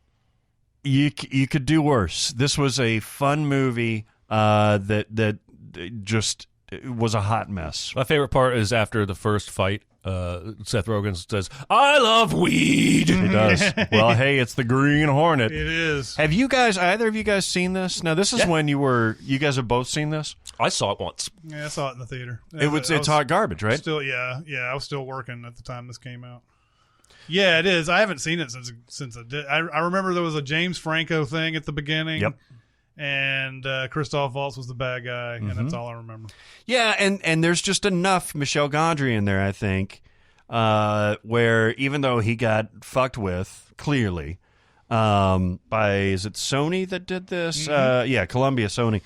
you could do worse. This was a fun movie that just was a hot mess. My favorite part is after the first fight, Seth Rogen says, "I love weed." He does. Well, hey, it's the Green Hornet. It is. Have you guys, either of you guys, seen this? Now, this is when you guys have both seen this? I saw it once. Yeah, I saw it in the theater. It's hot garbage, right? Still, yeah. I was still working at the time this came out. Yeah, it is. I haven't seen it since I did. I remember there was a James Franco thing at the beginning. Yep. And Christoph Waltz was the bad guy, and that's all I remember. Yeah, and there's just enough Michel Gondry in there, I think, where even though he got fucked with, clearly, by, is it Sony that did this? Yeah, Columbia, Sony.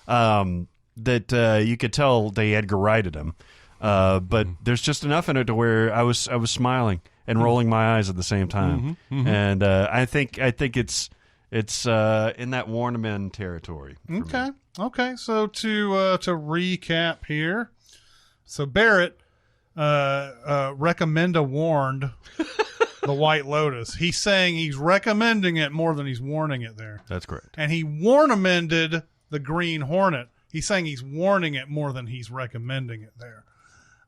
That you could tell they Edgar Wrighted him. But there's just enough in it to where I was smiling and rolling my eyes at the same time. And I think it's in that Warnerman territory. Okay. So to recap here, so Barrett recommend a warned the White Lotus. He's saying he's recommending it more than he's warning it there. That's correct. And he warn-amended the Green Hornet. He's saying he's warning it more than he's recommending it there.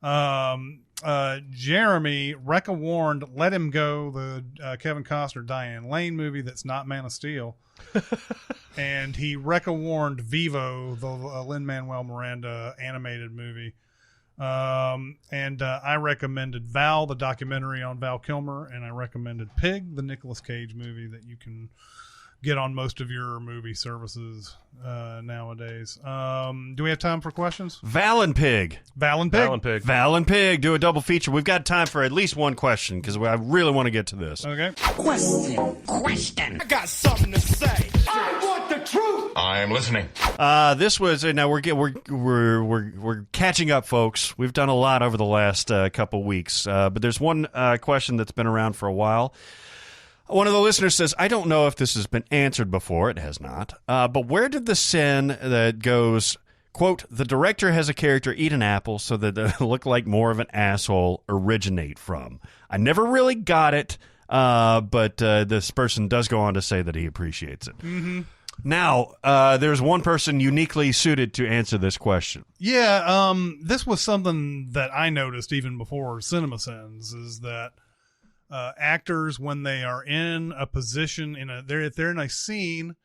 Jeremy, Rekka warned, Let Him Go, the Kevin Costner, Diane Lane movie that's not Man of Steel. And he Rekka warned Vivo, the Lin-Manuel Miranda animated movie. And I recommended Val, the documentary on Val Kilmer, and I recommended Pig, the Nicolas Cage movie that you can get on most of your movie services nowadays. Do we have time for questions? Val and Pig. Val and Pig. Val and Pig. Val and Pig. Do a double feature. We've got time for at least one question because I really want to get to this. Okay. Question. I got something to say. I want the truth. I am listening. This was now we're catching up, folks. We've done a lot over the last couple weeks, but there's one question that's been around for a while. One of the listeners says, I don't know if this has been answered before. It has not. But where did the sin that goes, quote, the director has a character eat an apple so that they look like more of an asshole originate from? I never really got it, but this person does go on to say that he appreciates it. Mm-hmm. Now, there's one person uniquely suited to answer this question. Yeah, this was something that I noticed even before Cinemasins, is that actors, when they are in a position if they're in a scene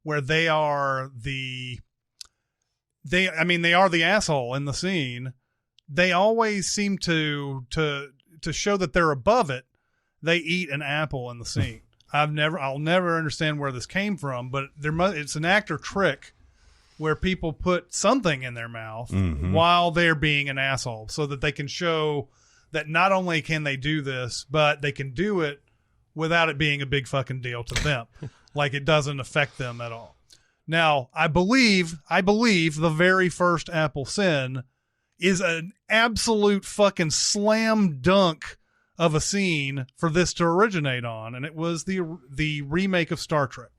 where they are the asshole in the scene, they always seem to show that they're above it. They eat an apple in the scene. I'll never understand where this came from, but it's an actor trick where people put something in their mouth while they're being an asshole so that they can show that not only can they do this, but they can do it without it being a big fucking deal to them. Like it doesn't affect them at all. Now, I believe the very first Apple Sin is an absolute fucking slam dunk of a scene for this to originate on, and it was the remake of Star Trek,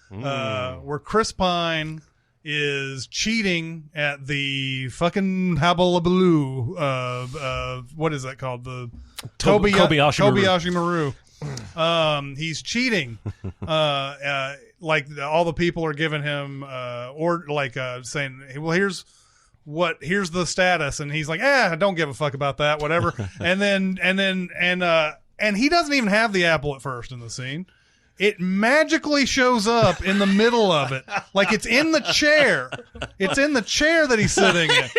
where Chris Pine is cheating at the fucking Habaloo, what is that called? The Kobayashi Maru. He's cheating. Like all the people are giving him, saying, hey, well, here's the status. And he's like, I don't give a fuck about that, whatever. and he doesn't even have the apple at first in the scene. It magically shows up in the middle of it. Like it's in the chair. It's in the chair that he's sitting in.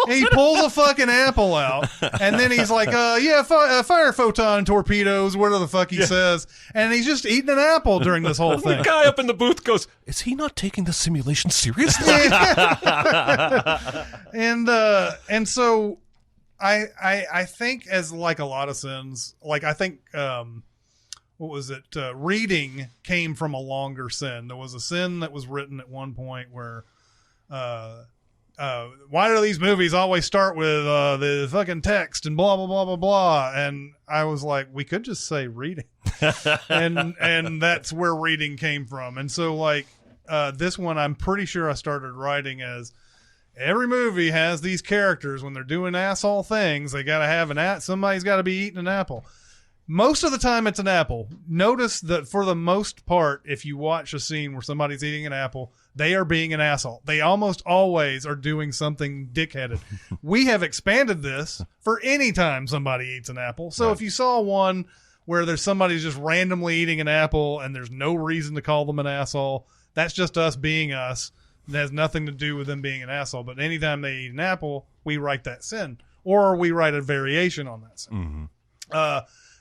And he pulls a fucking apple out. And then he's like, fire photon torpedoes, whatever the fuck he says. And he's just eating an apple during this whole thing. The guy up in the booth goes, is he not taking the simulation seriously? And so I think, as like a lot of sins, like I think, what was it? Reading came from a longer sin. There was a sin that was written at one point where, why do these movies always start with the fucking text and blah blah blah blah blah? And I was like, we could just say reading, and that's where reading came from. And so like this one, I'm pretty sure I started writing as every movie has these characters when they're doing asshole things. They got to have somebody's got to be eating an apple. Most of the time it's an apple. Notice that for the most part, if you watch a scene where somebody's eating an apple, they are being an asshole. They almost always are doing something dickheaded. We have expanded this for any time somebody eats an apple. So if you saw one where there's somebody just randomly eating an apple and there's no reason to call them an asshole, that's just us being us. It has nothing to do with them being an asshole. But anytime they eat an apple, we write that sin. Or we write a variation on that sin.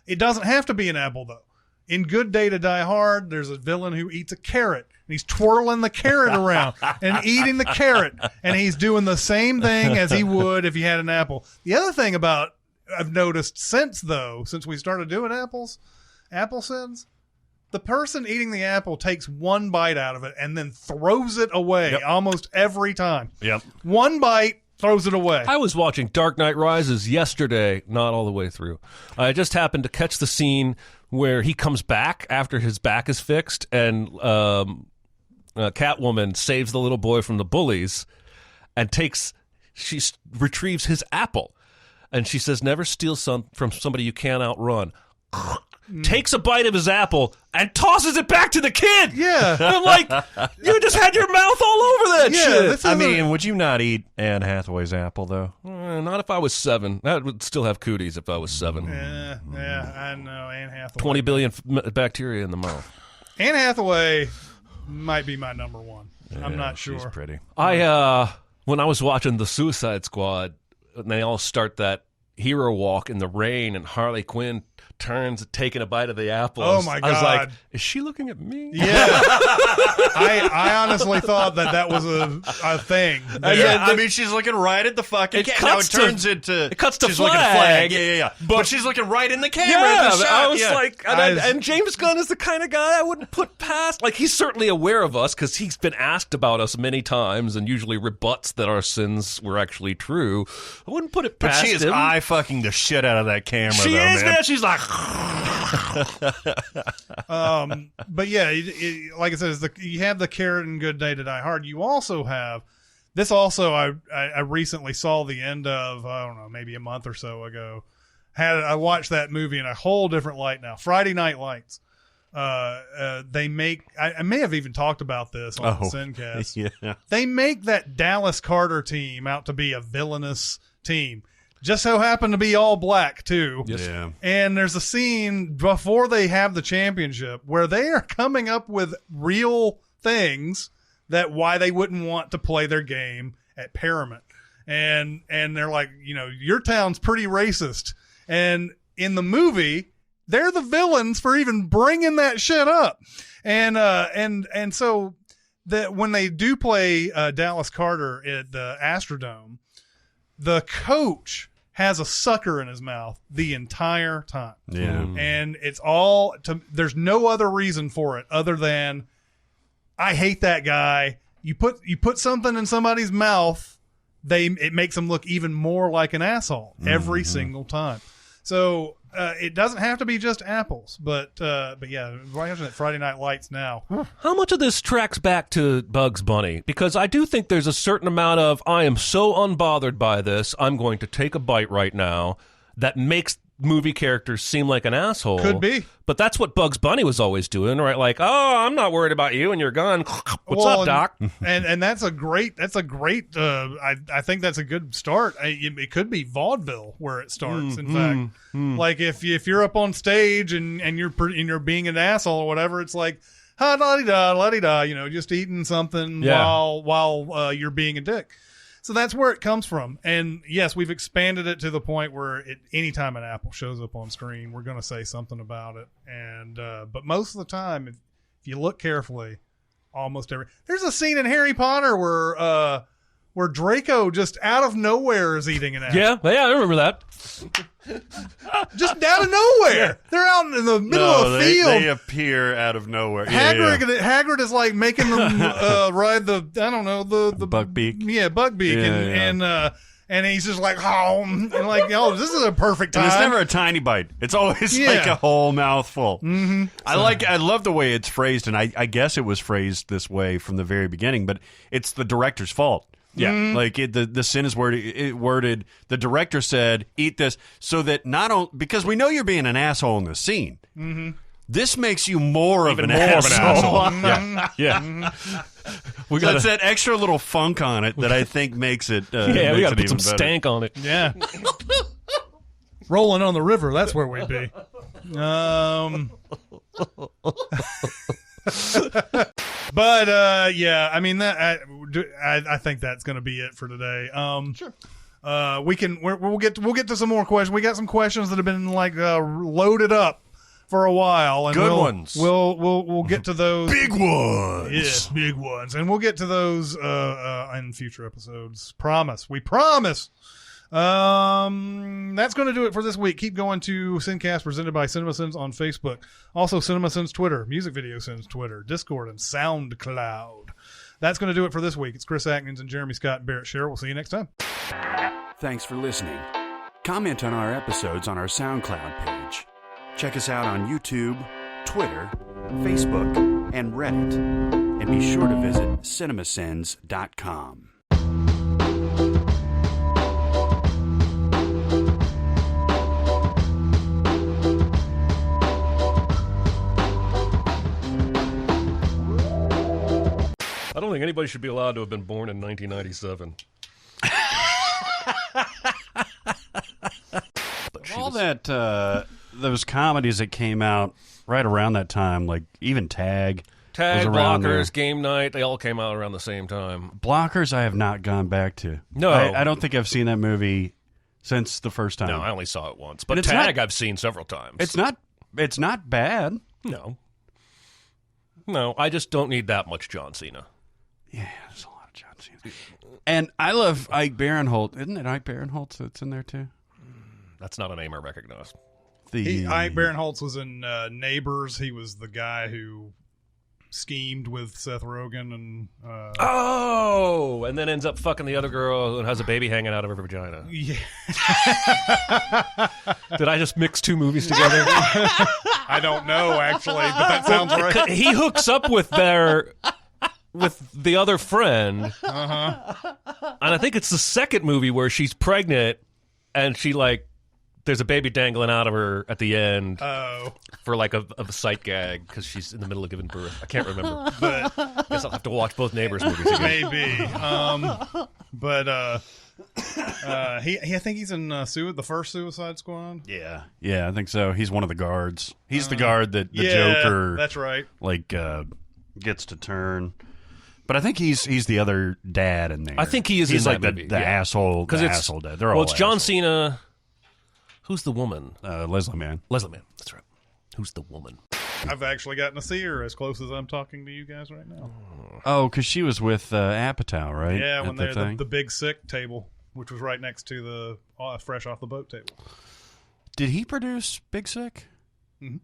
It doesn't have to be an apple, though. In Good Day to Die Hard, there's a villain who eats a carrot. And he's twirling the carrot around and eating the carrot. And he's doing the same thing as he would if he had an apple. The other thing I've noticed since we started doing apple sins, the person eating the apple takes one bite out of it and then throws it away almost every time. Yep. One bite. Throws it away. I was watching Dark Knight Rises yesterday, not all the way through. I just happened to catch the scene where he comes back after his back is fixed, and Catwoman saves the little boy from the bullies and she retrieves his apple. And she says, never steal from somebody you can't outrun. takes a bite of his apple, and tosses it back to the kid. Yeah. I'm like, you just had your mouth all over that shit. I mean, would you not eat Anne Hathaway's apple, though? Not if I was 7. That would still have cooties if I was 7. Yeah, I know. Anne Hathaway. 20 billion bacteria in the mouth. Anne Hathaway might be my number one. I'm not sure. She's pretty. When I was watching The Suicide Squad, and they all start that hero walk in the rain, and Harley Quinn turns, taking a bite of the apple. Oh my God! I was like, "Is she looking at me?" Yeah, I honestly thought that was a thing. Yeah, I mean, she's looking right at the fucking camera. It cuts to she's flag. looking flag. Yeah. But she's looking right in the camera. Yeah, at the shot. I was like, and James Gunn is the kind of guy I wouldn't put past. Like, he's certainly aware of us because he's been asked about us many times and usually rebuts that our sins were actually true. I wouldn't put it past him. But she is eye fucking the shit out of that camera. She though, is, man. She's like. But yeah, like I said, you have the Carrot and Good Day to Die Hard. You also have this. Also, I recently saw the end of, I don't know, maybe a month or so ago. I watched that movie in a whole different light now. Friday Night Lights. They make. I may have even talked about this on the SinCast. Yeah. They make that Dallas Carter team out to be a villainous team. Just so happened to be all black, too. Yes. Yeah. And there's a scene before they have the championship where they are coming up with real things that why they wouldn't want to play their game at Paramount. And they're like, your town's pretty racist. And in the movie, they're the villains for even bringing that shit up. And so that when they do play Dallas Carter at the Astrodome, the coach has a sucker in his mouth the entire time. Yeah. And it's all there's no other reason for it other than I hate that guy. You put something in somebody's mouth, it makes them look even more like an asshole every single time. So it doesn't have to be just apples, but yeah, watching it Friday Night Lights now. How much of this tracks back to Bugs Bunny? Because I do think there's a certain amount of, I am so unbothered by this, I'm going to take a bite right now, that makes movie characters seem like an asshole. Could be. But that's what Bugs Bunny was always doing, right? Like, oh, I'm not worried about you and your gun. What's up, Doc? And that's a great. I think that's a good start. It could be vaudeville where it starts. In fact, like if you're up on stage and you're being an asshole or whatever, it's like ha la di da, just eating something while you're being a dick. So that's where it comes from. And yes, we've expanded it to the point where anytime an apple shows up on screen, we're going to say something about it. And but most of the time, if you look carefully, there's a scene in Harry Potter where Draco just out of nowhere is eating an apple. Yeah, I remember that. Just out of nowhere. They're out in the middle of the field. They appear out of nowhere. Hagrid is like making them ride the Buckbeak. Yeah, Buckbeak, and he's just like, and like, this is a perfect time. And it's never a tiny bite. It's always like a whole mouthful. Mm-hmm. I love the way it's phrased, and I guess it was phrased this way from the very beginning, but it's the director's fault. Yeah, like the sin is worded. The director said, "Eat this," so that because we know you're being an asshole in the scene. Mm-hmm. This makes you more of an asshole. Yeah. That's that extra little funk on it that I think makes it. We got to put some stank on it. Yeah. Rolling on the river. That's where we'd be. But I mean that I think that's going to be it for today. Sure. We'll get to some more questions. We got some questions that have been loaded up for a while, and good ones. We'll get to those big ones. Yes, big ones, and we'll get to those in future episodes. We promise. That's going to do it for this week. Keep going to SinCast presented by Cinemasins on Facebook. Also Cinemasins Twitter, Music Video Sins Twitter, Discord, and SoundCloud. That's going to do it for this week. It's Chris Atkins and Jeremy Scott and Barrett Sher. We'll see you next time. Thanks for listening. Comment on our episodes on our SoundCloud page. Check us out on YouTube, Twitter, Facebook, and Reddit. And be sure to visit cinemasins.com. don't think anybody should be allowed to have been born in 1997. All that those comedies that came out right around that time, like even Tag, Tag, was around there. Blockers, Game Night, they all came out around the same time. Blockers, I have not gone back to. No. I don't think I've seen that movie since the first time. No, I only saw it once. But it's Tag not- I've seen several times. It's not bad. No. No, I just don't need that much John Cena. Yeah, there's a lot of John Cena. And I love Ike Barinholtz. Isn't it Ike Barinholtz that's in there too? That's not a name I recognize. Ike Barinholtz was in Neighbors. He was the guy who schemed with Seth Rogen and Oh, and then ends up fucking the other girl and has a baby hanging out of her vagina. yeah. Did I just mix two movies together? I don't know actually, but that sounds right. He hooks up with the other friend. Uh-huh. And I think it's the second movie where she's pregnant and she there's a baby dangling out of her at the end for a sight gag because she's in the middle of giving birth. I can't remember, but I guess I'll have to watch both Neighbors movies again. Maybe. I think he's in the first Suicide Squad. Yeah, I think so. He's one of the guards. He's the guard that the yeah, Joker. That's right. Gets to turn. But I think he's the other dad in there. I think he is. He's in like that the movie. asshole. The asshole dad. They're all. It's John assholes. Cena. Who's the woman? Leslie Mann. Leslie Mann. That's right. Who's the woman? I've actually gotten to see her as close as I'm talking to you guys right now. Oh, because she was with Apatow, right? Yeah, At when the they're thing? the big sick table, which was right next to the fresh off the boat table. Did he produce Big Sick? Mm-hmm.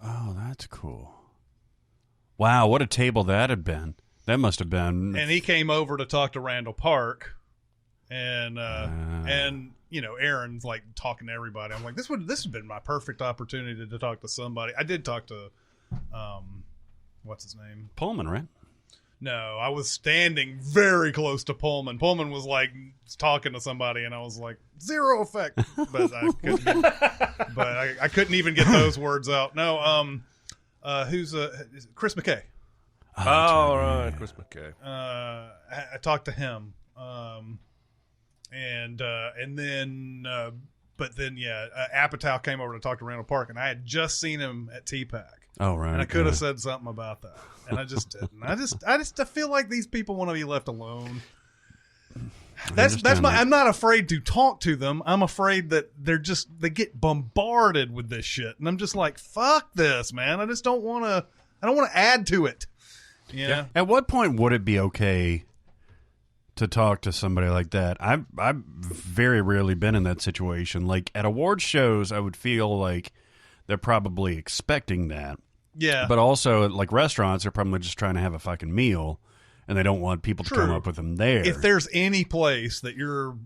Oh, that's cool. Wow, what a table that had been. That must have been. And he came over to talk to Randall Park, and Aaron's like talking to everybody. I'm like, this has been my perfect opportunity to talk to somebody. I did talk to, what's his name? Pullman, right? No, I was standing very close to Pullman. Pullman was like talking to somebody, and I was like, zero effect. But I couldn't even get those words out. No, who's Chris McKay? Oh, right, Chris McKay. I talked to him, and then Apatow came over to talk to Randall Park, and I had just seen him at TPAC. Oh, right. And I could have said something about that, and I just didn't. I feel like these people want to be left alone. I'm not afraid to talk to them. I'm afraid that they get bombarded with this shit, and I'm just like, fuck this, man. I just don't want to. I don't want to add to it. Yeah. At what point would it be okay to talk to somebody like that? I've very rarely been in that situation. Like at award shows, I would feel like they're probably expecting that. Yeah. But also, like restaurants, they're probably just trying to have a fucking meal, and they don't want people to come up with them there. If there's any place that you're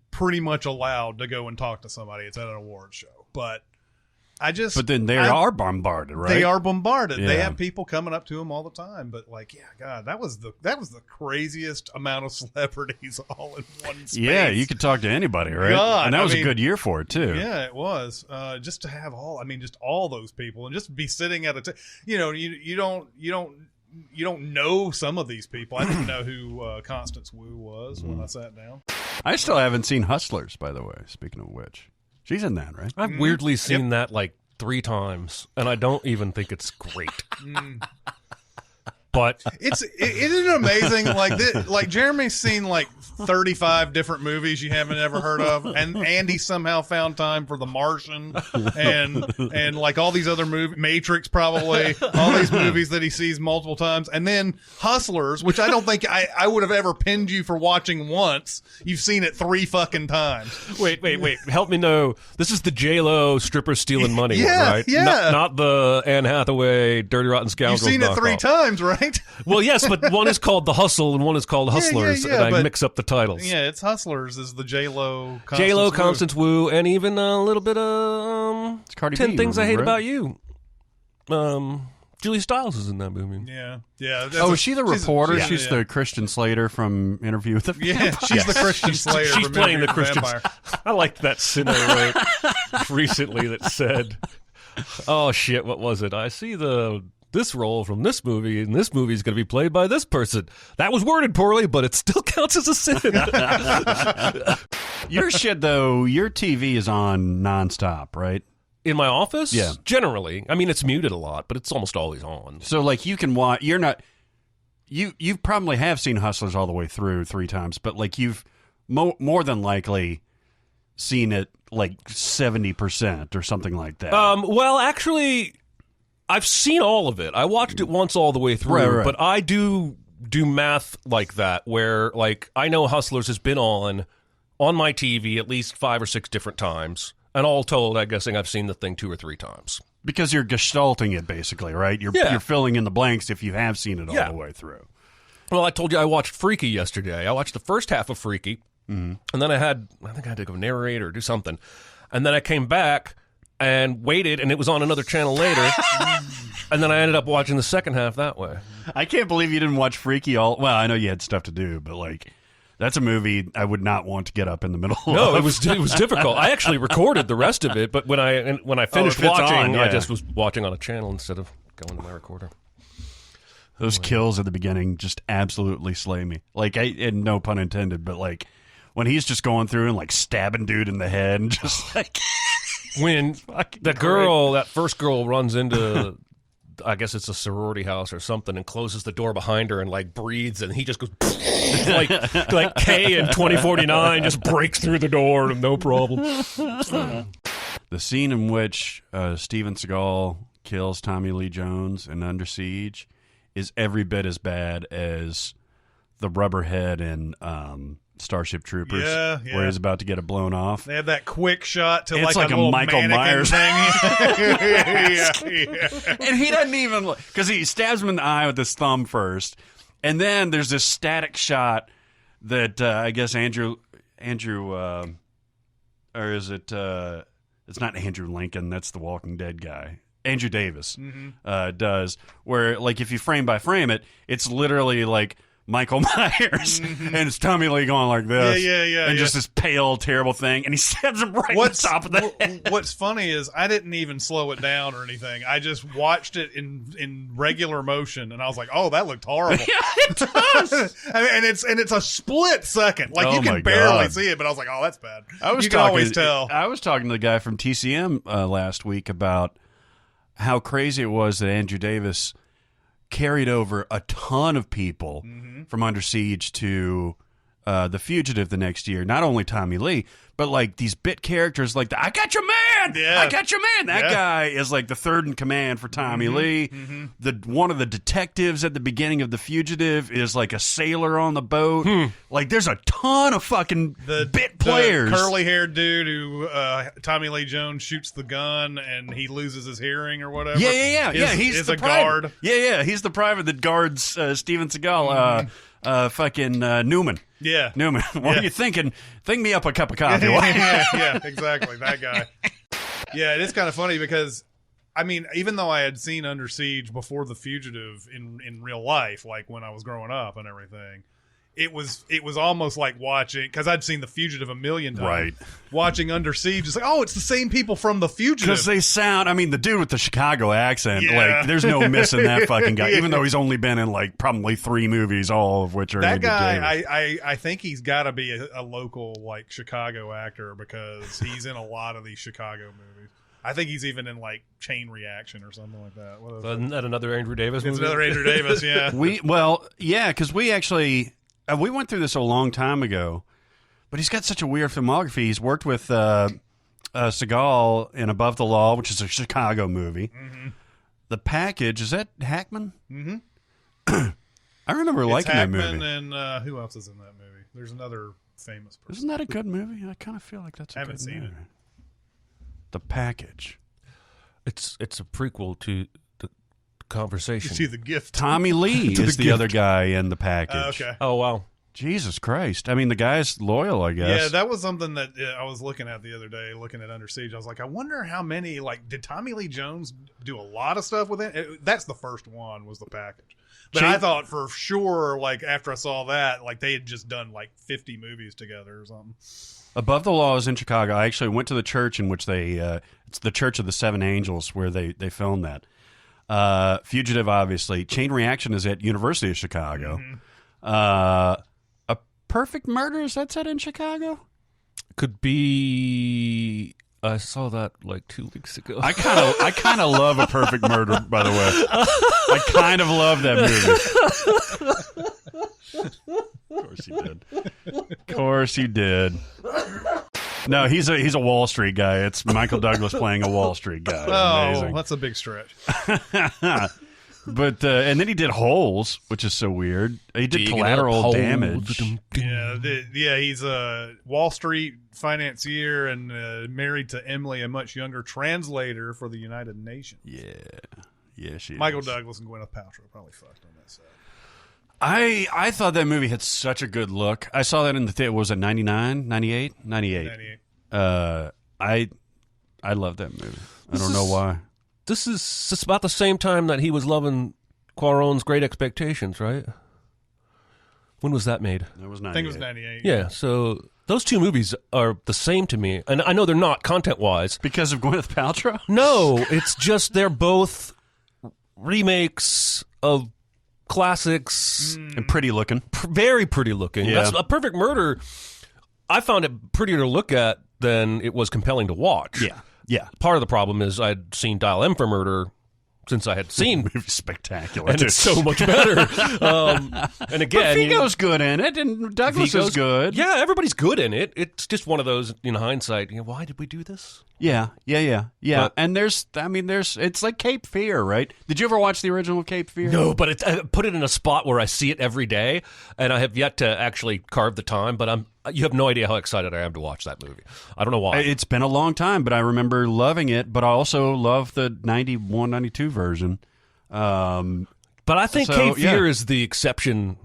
pretty much allowed to go and talk to somebody, it's at an award show. But then they are bombarded, right? They are bombarded. Yeah. They have people coming up to them all the time. But God, that was the craziest amount of celebrities all in one space. Yeah, you could talk to anybody, right? God, and that was a good year for it too. Yeah, it was. Just to have just all those people and just be sitting at you don't know some of these people. I didn't know who Constance Wu was when I sat down. I still haven't seen Hustlers, by the way. Speaking of which. She's in that, right? I've weirdly seen that 3 times, and I don't even think it's great. But isn't it amazing? Like Jeremy's seen 35 different movies you haven't ever heard of, and Andy somehow found time for The Martian and all these other movies, Matrix probably, all these movies that he sees multiple times, and then Hustlers, which I don't think I would have ever pinned you for watching once. You've seen it 3 fucking times. Wait. Help me know. This is the J-Lo stripper stealing money one, right? Yeah. Not the Anne Hathaway Dirty Rotten Scoundrels. You've seen it 3 knockoff. times, right? Well, yes, but one is called The Hustle and one is called Hustlers, yeah, and I mix up the titles. Yeah, it's Hustlers is the J-Lo, Constance Wu, and even a little bit of 10 Things I Hate About You. Julie Stiles is in that movie. Yeah. Is she the reporter? She's the Christian Slater from Interview with the Vampire. Yeah, she's the Christian Slater. She's from playing the Interview with Christian. Vampire. I liked that sin I wrote recently that said, "Oh shit, what was it? I see the this role from this movie, and this movie is going to be played by this person. That was worded poorly, but it still counts as a sin. Your shit, though, your TV is on nonstop, right? In my office? Yeah. Generally. I mean, it's muted a lot, but it's almost always on. So, like, you can watch. You're not. You probably have seen Hustlers all the way through 3 times, but like you've more than likely seen it like 70% or something like that. Well, actually, I've seen all of it. I watched it once all the way through, right. but I do math like that, where like I know Hustlers has been on my TV at least 5 or 6 different times, and all told, I'm guessing I've seen the thing 2 or 3 times. Because you're gestalting it, basically, right? You're filling in the blanks if you have seen it all the way through. Well, I told you I watched Freaky yesterday. I watched the first half of Freaky, and then I think I had to go narrate or do something. And then I came back and waited, and it was on another channel later. And then I ended up watching the second half that way. I can't believe you didn't watch Freaky all... Well, I know you had stuff to do, but like... That's a movie I would not want to get up in the middle of. No, it was difficult. I actually recorded the rest of it, but when I finished watching, I just was watching on a channel instead of going to my recorder. Those kills at the beginning just absolutely slay me. Like, and no pun intended, but like when he's just going through and like stabbing dude in the head and just like when that first girl runs into. I guess it's a sorority house or something, and closes the door behind her and like breathes, and he just goes like K in 2049 just breaks through the door, no problem. The scene in which Steven Seagal kills Tommy Lee Jones in Under Siege is every bit as bad as the rubber head in Starship Troopers, where he's about to get it blown off. They have that quick shot to it's like a little Michael Myers thing. yeah. And he doesn't even, because he stabs him in the eye with his thumb first, and then there's this static shot that I guess Andrew, or is it? It's not Andrew Lincoln. That's the Walking Dead guy. Andrew Davis does, where like if you frame by frame it, it's literally like Michael Myers, and it's Tommy Lee going like this, and just this pale, terrible thing, and he stabs him right on top of the head. What's funny is I didn't even slow it down or anything. I just watched it in regular motion, and I was like, "Oh, that looked horrible." Yeah, it does. and it's a split second, like you can barely see it, but I was like, "Oh, that's bad." You can always tell. I was talking to the guy from TCM last week about how crazy it was that Andrew Davis carried over a ton of people from Under Siege to The Fugitive the next year. Not only Tommy Lee, but like these bit characters like the I Got Your Man! I Got Your Man! That guy is like the third in command for Tommy Lee. One of the detectives at the beginning of The Fugitive is like a sailor on the boat. Like there's a ton of fucking bit players. The curly-haired dude who Tommy Lee Jones shoots the gun and he loses his hearing or whatever. Yeah. He's the guard. Yeah. He's the private that guards Steven Seagal. Newman. Yeah. Newman. What are you thinking? Think me up a cup of coffee. yeah, exactly. That guy. Yeah, it is kind of funny because, I mean, even though I had seen Under Siege before The Fugitive in real life, like when I was growing up and everything, it was almost like watching, because I'd seen The Fugitive a million times. Right. Watching Under Siege, it's like, oh, it's the same people from The Fugitive. Because they sound, I mean, the dude with the Chicago accent, like, there's no missing that fucking guy, even though he's only been in, like, probably 3 movies, all of which are that guy. I think he's got to be a local, like, Chicago actor, because he's in a lot of these Chicago movies. I think he's even in, like, Chain Reaction or something like that. Isn't that another Andrew Davis movie? It's another Andrew Davis, yeah. Because we actually... we went through this a long time ago, but he's got such a weird filmography. He's worked with Seagal in Above the Law, which is a Chicago movie. The Package, is that Hackman? I remember liking Hackman that movie. And who else is in that movie? There's another famous person. Isn't that a good movie? I kind of feel like that's a good movie. I haven't seen it. The Package. It's a prequel to the Conversation. You see The Gift. Tommy Lee is the other guy in The Package. Okay. Oh, wow. Jesus Christ. I mean, the guy's loyal, I guess. Yeah, that was something that I was looking at the other day, looking at Under Siege. I was like, I wonder how many, like, did Tommy Lee Jones do a lot of stuff with it? That's the first one, was The Package. But I thought for sure, like, after I saw that, like, they had just done, like, 50 movies together or something. Above the Law is in Chicago. I actually went to the church in which it's the Church of the Seven Angels where they filmed that. Fugitive, obviously. Chain Reaction is at University of Chicago. A Perfect Murder, is that set in Chicago? Could be. I saw that like 2 weeks ago. I kind of love A Perfect Murder, by the way. I kind of love that movie. Of course you did. Of course you did. No, he's a Wall Street guy. It's Michael Douglas playing a Wall Street guy. Amazing. That's a big stretch. But and then he did Holes, which is so weird. He did Collateral Damage. Yeah, he's a Wall Street financier and married to Emily, a much younger translator for the United Nations. Yeah, she Michael is. Douglas and Gwyneth Paltrow probably fucked on that side. I thought that movie had such a good look. I saw that in the theater. Was it 99, 98? 98. I love that movie. I don't know why. This is about the same time that he was loving Cuarón's Great Expectations, right? When was that made? It was 98. I think it was 98. Yeah, so those two movies are the same to me. And I know they're not content-wise. Because of Gwyneth Paltrow? No, it's just they're both remakes of classics. And pretty looking. Very pretty looking. Yeah. That's A Perfect Murder, I found it prettier to look at than it was compelling to watch. Yeah. Part of the problem is I'd seen Dial M for Murder since I had seen Movie's spectacular. and it's so much better. And again, But Vigo's good in it, and Douglas is good. Yeah, everybody's good in it. It's just one of those, in hindsight, why did we do this? Yeah. But- And there's, it's like Cape Fear, right? Did you ever watch the original Cape Fear? No, but I put it in a spot where I see it every day, and I have yet to actually carve the time, but you have no idea how excited I am to watch that movie. I don't know why. It's been a long time, but I remember loving it, but I also love the 91, 92 version. But I think So, Cape Fear yeah. is the exception.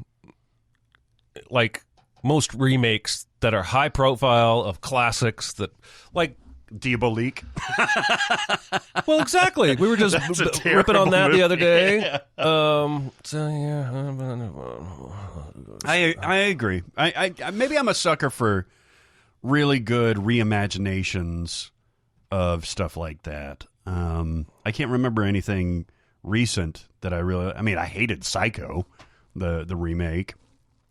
Like most remakes that are high profile of classics that, like, Diabolique. well, exactly. We were just That's a ripping on terrible that the other movie. day. I agree. I maybe I'm a sucker for really good reimaginations of stuff like that. I can't remember anything recent that I hated Psycho, the remake,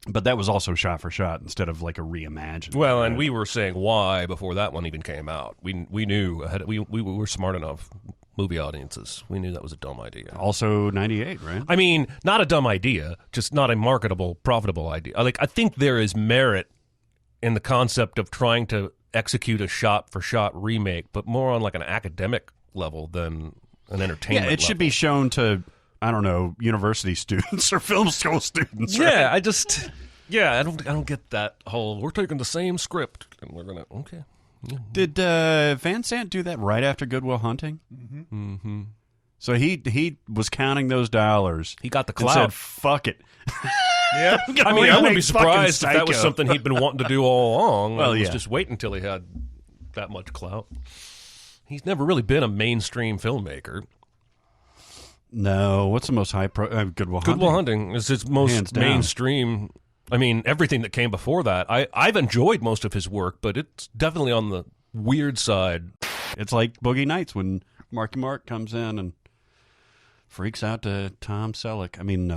but that was also shot for shot instead of like a reimagining. Well, and we were saying why before that one even came out. We knew ahead. We were smart enough. Movie audiences, we knew that was a dumb idea. Also 98, right? I mean, not a dumb idea, just not a marketable, profitable idea. Like, I think there is merit in the concept of trying to execute a shot-for-shot remake, but more on like an academic level than an entertainment Yeah, it should be shown to, I don't know, university students or film school students. Yeah, right? I don't get that whole, we're taking the same script and we're going to, okay. Did Van Sant do that right after Good Will Hunting? Mm-hmm. So he was counting those dollars. He got the and clout. said, fuck it. Yeah. I mean, I wouldn't be Fucking surprised if that was Psycho. something he'd been wanting to do all along. Well, It was yeah. just wait until he had that much clout. He's never really been a mainstream filmmaker. No, what's the most high Good Will Hunting? Good Will Hunting is his Hands most down. mainstream. I mean, everything that came before that. I've enjoyed most of his work, but it's definitely on the weird side. It's like Boogie Nights when Marky Mark comes in and freaks out to Tom Selleck. I mean,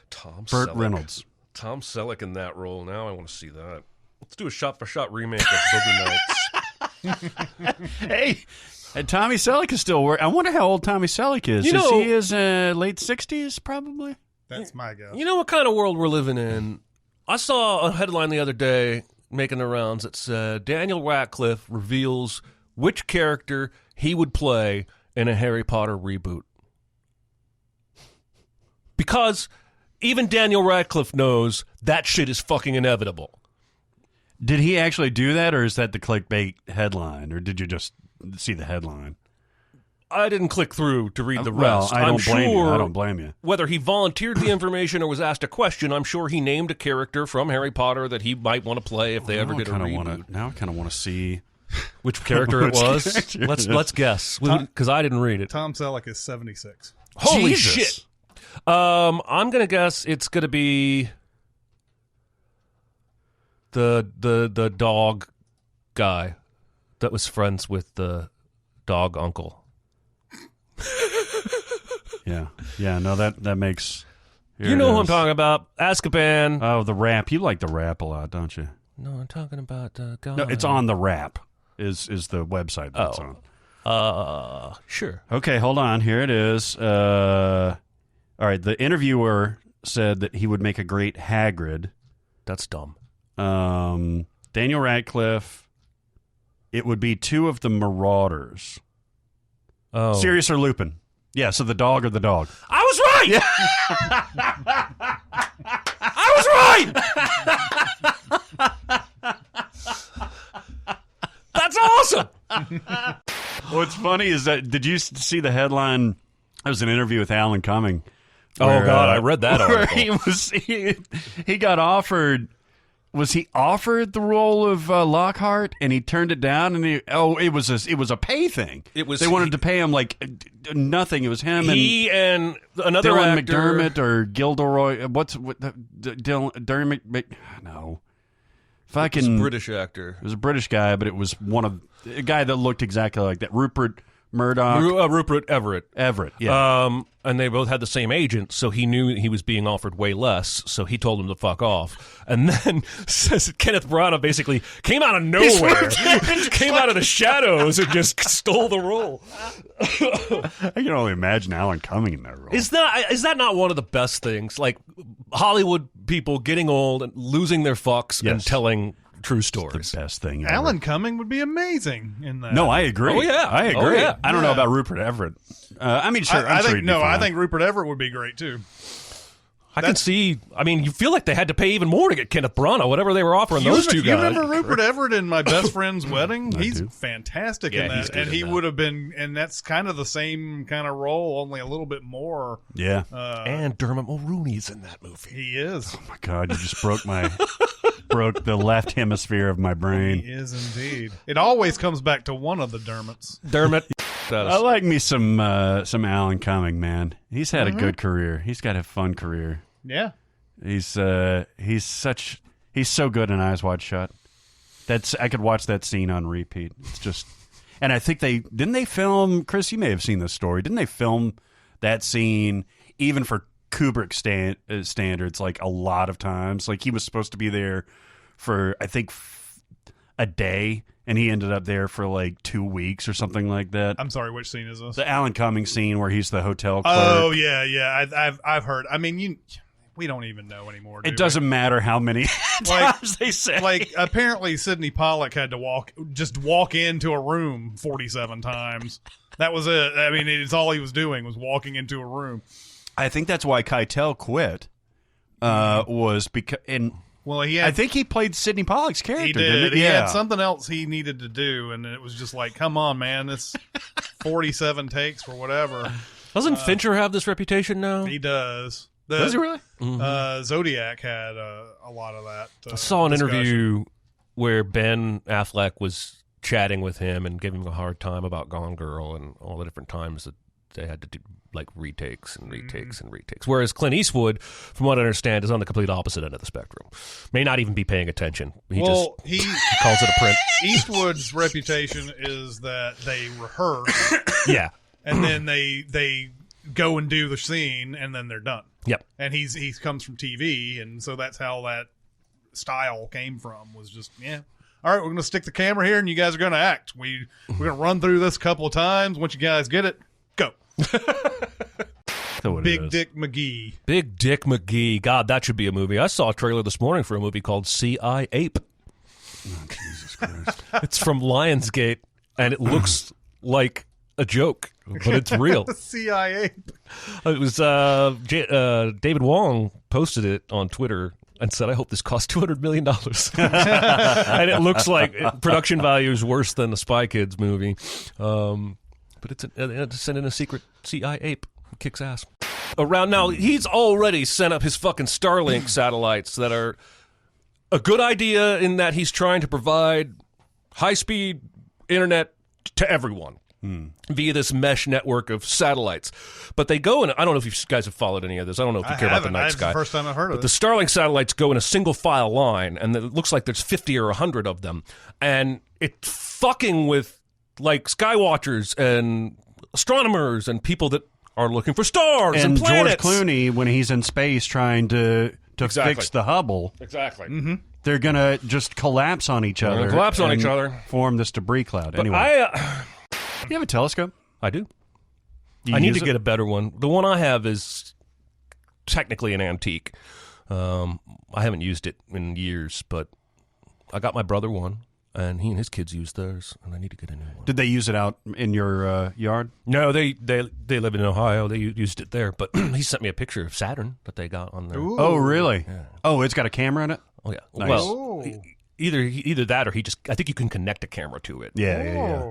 Tom Burt Selleck. Reynolds. Tom Selleck in that role. Now I want to see that. Let's do a shot-for-shot remake of Boogie Nights. Hey, and Tommy Selleck is still working. I wonder how old Tommy Selleck is. You Is know- he is late 60s, probably? That's my guess. You know what kind of world we're living in? I saw a headline the other day making the rounds that said Daniel Radcliffe reveals which character he would play in a Harry Potter reboot. Because even Daniel Radcliffe knows that shit is fucking inevitable. Did he actually do that, or is that the clickbait headline, or did you just see the headline? I didn't click through to read the Well, rest. I don't I'm blame you. sure I don't blame you. whether he volunteered the information or was asked a question, I'm sure he named a character from Harry Potter that he might want to play if they ever did a reboot. Now I kind of want to see. Which character it Which was? character it is. Let's guess, because I didn't read it. Tom Selleck is 76. Holy Jesus. shit! I'm gonna guess it's gonna be the dog guy that was friends with the dog uncle. Yeah, no, that makes... You know who I'm talking about. Azkaban. Oh, the rap. You like the rap a lot, don't you? No, I'm talking about God. No, it's on the rap is the website that's on. Sure. Okay, hold on. Here it is. All right, the interviewer said that he would make a great Hagrid. That's dumb. Daniel Radcliffe. It would be 2 of the Marauders. Oh. Sirius or Lupin? Yeah, so the dog or the dog. I was right! Yeah. I was right! That's awesome! What's funny is that, did you see the headline? There was an interview with Alan Cumming. Where, God, I read that article. He got offered... Was he offered the role of Lockhart and he turned it down? And it was a pay thing. They wanted to pay him like nothing. It was him and another Dylan actor. McDermott or Gilderoy. Dylan no, fucking It was a British actor. It was a British guy, but it was a guy that looked exactly like that. Rupert Murdoch. Rupert Everett. Yeah. And they both had the same agent, so he knew he was being offered way less, so he told him to fuck off. And then says Kenneth Branagh basically came out of nowhere, came out of the shadows and just stole the role. I can only imagine Alan Cumming in that role. Is that not one of the best things? Like Hollywood people getting old and losing their fucks and telling true stories. It's the best thing ever. Alan Cumming would be amazing in that. No, I agree. Oh, yeah. I agree. Oh, yeah. I don't know about Rupert Everett. I mean, sure. I he'd be fine. I think Rupert Everett would be great too. I can see. I mean, you feel like they had to pay even more to get Kenneth Branagh, whatever they were offering those two guys. You remember Rupert Everett in My Best Friend's Wedding? He's fantastic in he's that, good and he would have been. And that's kind of the same kind of role, only a little bit more. Yeah. And Dermot Mulroney's in that movie. He is. Oh my God! You just broke the left hemisphere of my brain. He is indeed. It always comes back to one of the Dermots. Dermot. I like me some Alan Cumming, man. He's had a good career. He's got a fun career. Yeah. He's so good in Eyes Wide Shut. I could watch that scene on repeat. It's just, and I think they film, Chris, you may have seen this story. Didn't they film that scene even for Kubrick standards like a lot of times? Like he was supposed to be there for I think a day, and he ended up there for like 2 weeks or something like that. I'm sorry, which scene is this? The Alan Cumming scene where he's the hotel clerk. Oh yeah. I've heard. I mean, we don't even know anymore. It doesn't matter how many times they say. Like apparently Sidney Pollack had to walk into a room 47 times. That was it. I mean, it's all he was doing was walking into a room. I think that's why Keitel quit. Was because I think he played Sidney Pollack's character. He did. He had something else he needed to do, and it was just like, come on, man, it's 47 takes for whatever. Doesn't Fincher have this reputation now? He does. Does he really? Zodiac had a lot of that. I saw an interview where Ben Affleck was chatting with him and giving him a hard time about Gone Girl and all the different times that they had to do like retakes and retakes and retakes. Whereas Clint Eastwood, from what I understand, is on the complete opposite end of the spectrum. May not even be paying attention. He calls it a print. Eastwood's reputation is that they rehearse. Yeah. And then they go and do the scene, and then they're done. Yep. And he comes from TV, and so that's how that style came from, was just, all right, we're going to stick the camera here, and you guys are going to act. We're going to run through this a couple of times. Once you guys get it, go. Big Dick McGee. Big Dick McGee. God, that should be a movie. I saw a trailer this morning for a movie called C.I. Ape. Oh, Jesus Christ. It's from Lionsgate, and it looks like a joke, but it's real. CIA. It was David Wong posted it on Twitter and said, I hope this cost $200 million. And it looks like production value is worse than the Spy Kids movie. But it's sent in a secret CIA ape who kicks ass. Around now, he's already sent up his fucking Starlink satellites that are a good idea in that he's trying to provide high-speed internet to everyone via this mesh network of satellites. But they go in, I don't know if you guys have followed any of this. I don't know if you care about the night sky. It's the first time I've heard of it. But the Starlink satellites go in a single file line, and it looks like there's 50 or 100 of them. And it's fucking with like sky watchers and astronomers and people that are looking for stars and George planets. Clooney, when he's in space trying to fix the Hubble, Exactly. they're going to just collapse on each other. Form this debris cloud. But anyway. You have a telescope? I do. You I need use to it? get a better one. The one I have is technically an antique. I haven't used it in years, but I got my brother one, and he and his kids use theirs, and I need to get a new one. Did they use it out in your yard? No, they live in Ohio. They used it there, but he sent me a picture of Saturn that they got on there. Ooh. Oh, really? Yeah. Oh, it's got a camera in it? Oh, yeah. Nice. Well, either that or I think you can connect a camera to it. Yeah.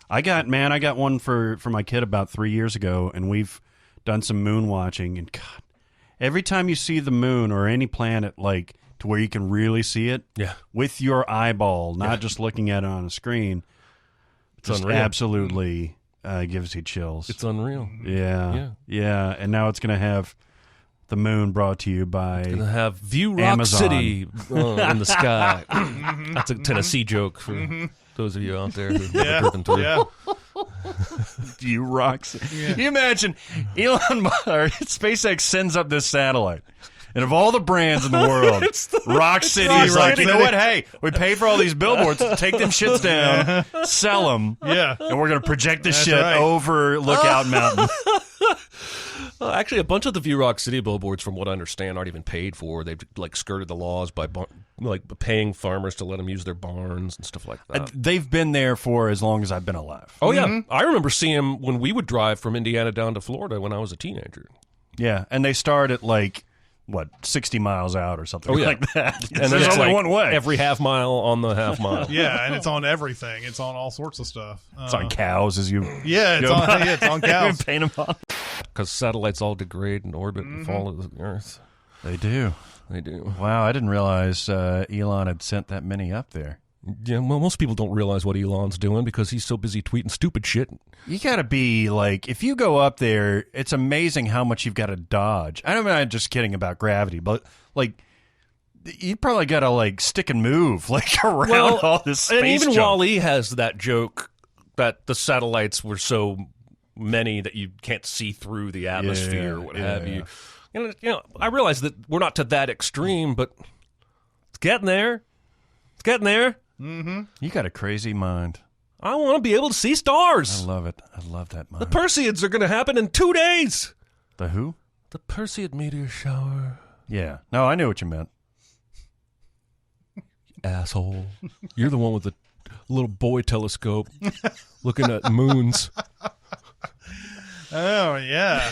I got one for my kid about 3 years ago, and we've done some moon watching, and God, every time you see the moon or any planet, like to where you can really see it, with your eyeball, not just looking at it on a screen, it's just unreal. absolutely gives you chills. It's unreal. Yeah. And now it's going to have the moon brought to you by It's gonna have View Rock Amazon. City in the sky. That's a Tennessee joke for those of you out there who've never driven through. Yeah. View Rock City. Can you imagine SpaceX sends up this satellite, and of all the brands in the world, Rock City is like, you know what? Hey, we pay for all these billboards. Take them shits down, sell them, and we're going to project this shit over Lookout Mountain. Actually, a bunch of the View Rock City billboards, from what I understand, aren't even paid for. They've skirted the laws by paying farmers to let them use their barns and stuff like that. They've been there for as long as I've been alive. Oh, yeah. I remember seeing them when we would drive from Indiana down to Florida when I was a teenager. Yeah, and they start at 60 miles out or something like that. And there's only one way. Every half mile on the half mile. Yeah, and it's on everything. It's on all sorts of stuff. It's on cows as you it's on cows. Paint them on. Because satellites all degrade and orbit and fall to the Earth. They do. Wow, I didn't realize Elon had sent that many up there. Yeah, well, most people don't realize what Elon's doing because he's so busy tweeting stupid shit. You got to be if you go up there, it's amazing how much you've got to dodge. I'm not just kidding about gravity, but you probably got to stick and move around all this space and even junk. Wall-E has that joke that the satellites were so many that you can't see through the atmosphere or what have you. You know, I realize that we're not to that extreme, but it's getting there. It's getting there. Mm-hmm. You got a crazy mind. I want to be able to see stars. I love it. I love that mind. The Perseids are going to happen in 2 days. The who? The Perseid meteor shower. Yeah. No, I knew what you meant. Asshole. You're the one with the little boy telescope looking at moons. Oh, yeah.